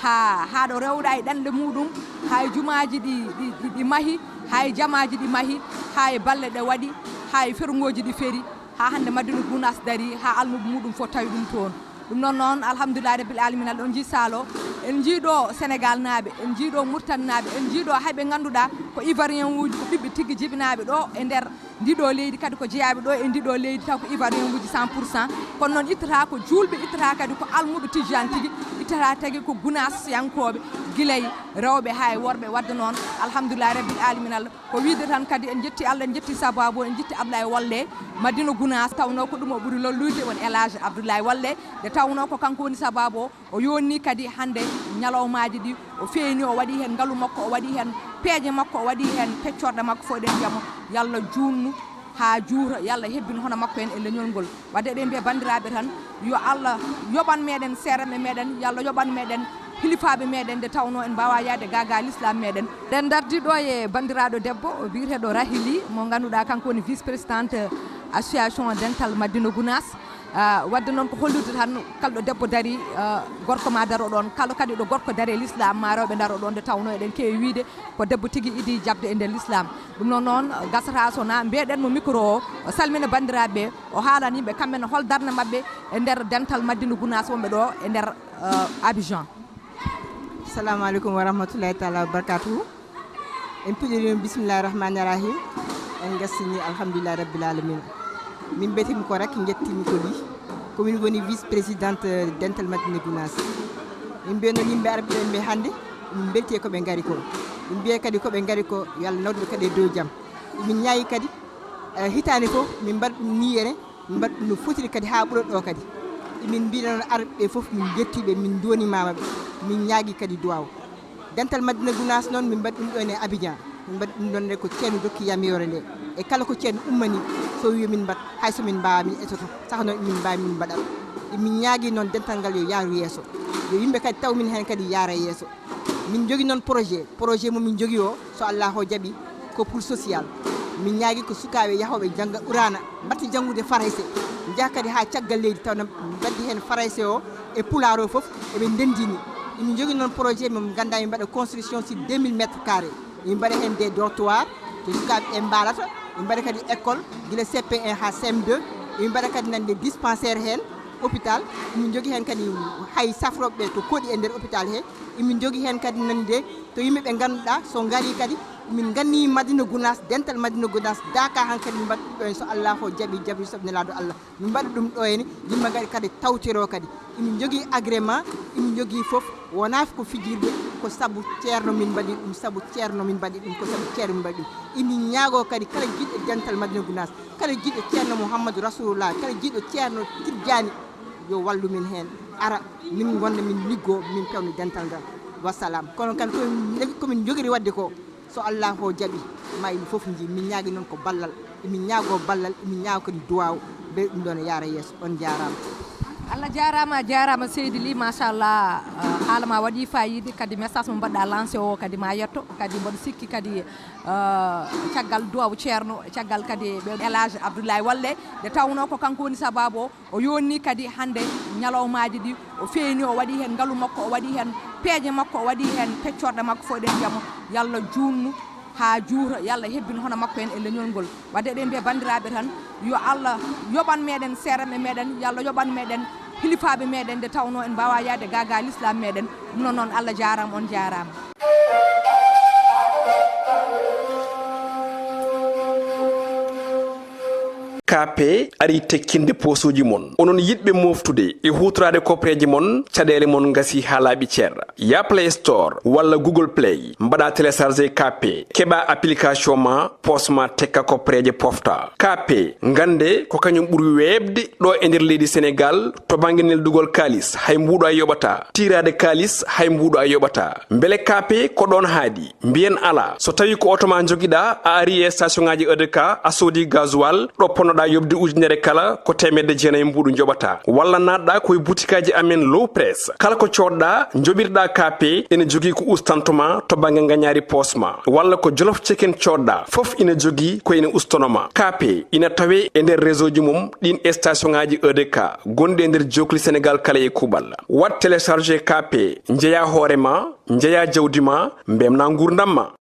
ha ɗo rewɗa e ɗanɗe muɗum ha e jumaji ɗi maahi ha e jamaji ɗi maahi ha e balle ɗe waɗi ha e fergoji ɗi feeri ha hande Madina Gounass dari ha almuɓe muɗum fof tawi ɗum toon ɗum noon alhamdulillah rabbil alamin aɗa on jii Salo en jiiɗo Sénégal naaɓe en jiiɗo Mauritanie naaɓe en jiiɗo hayɓe ganduɗa ko ivoirien uji ko ɓiɓɓe tigui jibinaɓe ɗo e nder ndiɗo leydi kadi ko jeeyaɓe ɗo e ndiɗo leydi taw ko ivoirien uji 100% kono noon ittata ko julɓe ittata kadi ko almuɓe tijane tigui ittata tagui ko Gounass yankoɓe guilay rewɓe ha e worɓe wadde noon alhamdulillah rabbil alamin Allah ko wiide tan kadi en jetti Allah en jetti sababu en jetti Abdoulaye Walle Madina Gounass tawno ko ɗum o ɓuuri lollude woni Elage Abdoulaye Walle nde tawno ko kanko woni sababu o yonni kadi hande ñalawmaji ɗi o feeni o waɗi hen ngaalu makko o waɗi hen peeje makko o waɗi hen peccorde makko fo eɗen jaamo yallah junnu ha juuta yallah hebbin hono makko en e leñol ngol wadde eɗen mbiya bandiraɓe tan yo Allah yoɓan meɗen seeranɓe meɗen yallah yoɓan meɗen hilifaɓe meɗen nde tawno en mbawa yaade gaga l'islam meɗen ɗen dardi ɗo e bandiraɗo debbo o biyeteɗo Rahili mo ganduɗa kanko woni vice présidente association dental Madina Gounass wadde noon ko hollude tan kalɗo debbo dari gorko ma daro ɗon kala kadi ɗo gorko daari l'islam ma rewɓe daro ɗon nde tawno eɗen kewi wiide ko debbo tigui idi jabde e nder l'islam ɗum noon gasata sona mbiyeɗen mo micro o salmina bandiraɓe o haalani yimɓe kamɓe ne hol darde mabɓe e nder dental Madina Gounass wonɓe ɗo e nder Abidjan. Assalamu alaikum wa rahmatullahi taala wa barakatuhu. En puɗɗiɗi bismillahi rahmani rahim en gassini alhamdulillahi rabbil alamin min betimi ko rek jettimi ko ɗi komin woni vice présidente dental Madina Gounass min mbiya noon yimɓe arɓe ɓe hannde min belti koɓe ngari ko min mbiya kadi koɓe ngari ko yo Allah nawɗuɓe kadi e dow jaam min ñaayi kadi hitande fof min mbaɗa ɗum ni ene min mbaɗa ɗum no fotiri kadi ha ɓuurata ɗo kadi min mbiɗa noon arɓe fof min jettiɓe min donimamaɓe min ñaagui kadi duwaw dental Madina Gounass noon min mbaɗi ɗum ɗo e Abidjan min mbaɗi ɗum ɗon ko ceerno dokkiyam yewre nde e kala ko ceerno ummani so wi min mbat hayso min mbawa min etoto saka noon min mbawi min mbaɗat min ñaagui noon dental ngal yo yaaru yeeso yo yimɓe kadi taw min hen kadi yaara yeeso min jogui noon projet mo min jogui o so Allah o jaaɓi ko pour social min ñaagui ko sukaɓe yahoɓe jangga ɓurana batte janggude français jaa kadi ha caggal leydi taw baddi hen français o e pulaar o foof eɓe ndendini min jogui noon projet mo ganduɗa min mbaɗa construction sur 2000 métres carré min mbaɗa hen des dortoir to sukaɓe ɓe mbalata min mbaɗa kadi école guila CP1 ha CM2 min mbaɗa kadi nande dispensaire hen hôpital min jogui hen kadi hay safroɓeɓe to kooɗi e nder hôpital he min jogui hen kadi nande to yimɓeɓe ganduɗa so gaari kadi min ganni Madina Gounass dental Madina Gounass daka hankkadi min mbaɗa ɗo so Allah o jaaɓi sobnelaɗo Allah min mbaɗa ɗum ɗo henne yimɓe gaɗi kadi tawtiro kadi min jogui agrément min jogui foof wona ko fijirde ko saabu ceerno min mbaɗi ɗum saabu ceerno min mbaɗi ɗum ko saabu ceerno min mbaɗi ɗum ini ñaago kadi kala jiɗɗo dental Madina Gounass kala jiɗɗo ceerno Mouhamadou Rasulullah kala jiɗɗo ceerno Tidjani yo wallu min hen ara min gonda min liggo min pewno dental ngal wassalam kono kadi komin jogori wadde ko so Allah o jaaɓi ma yimɓe fof ji min ñaagui noon ko ballal min ñaago ballal min ñaago kadi duwaw be ɗum ɗon yaara yeeso on jarama Allah jarama Seydi Ly machallah haala ma waɗi fayide kadi message mo mbaɗɗa lancé o kadi ma yetto kadi mboɗo sikki kadi caggal duwaw ceerno caggal kadi ɓe Elage Abdoulaye Walle nde tawno ko kanko woni sababu o yonni kadi hande ñalawmaji ɗi o feeni o waɗi hen ngaalu makko o waɗi hen peeje makko o waɗi hen peccorde makko fo eɗen jaamo yallah junnu ha juura yalla hebbin hono makko en e leñol ngol wadde eɗen mbiya bandiraɓe tan yo Allah yoɓan meɗen seeranɓe meɗen yo Allah yoɓan meɗen hilifaɓe meɗen nde tawno en mbawa yaade gaga l'islam meɗen ɗum noon Allah jarama on jarama. KP ari tekkinde posuji mon onon yidɓe moftude e hutorade kopreji mon caɗele mon gasi ha laaɓi ceerra ya Play Store walla Google Play mbaɗa téléchargé KP keɓa application ma posma tekka kopreje pofta KP gande ko kañum ɓuuri webde ɗo e nder leydi Sénégal to banggue neldugol kalis hay mbuɗo a yoɓata tirade kalis hay mbuɗo a yoɓata beele KP ko ɗon haadi mbiyen ala so tawi ko auto ma joguiɗa a ari e station ngaji EDK a soodi gasoil ɗo ponnoɗa yobde ujunere kala ko temedde jeenayi mbuɗu joɓata walla natɗa koye boutikaji amen low press kala ko coɗɗa joɓirɗa KP ene jogui ko ustantoma to banggue gagnari posma walla ko jolof chicken coɗɗa foof ina jogui ko ene ustonoma KP ina tawe e nder réseau ji mum ɗin station ngaji EDK gonɗi e nder jokli Sénégal kala e kuɓal wat téléchargé KP jeeya hoorema jeeya jawdi ma mbemna gurdam ma.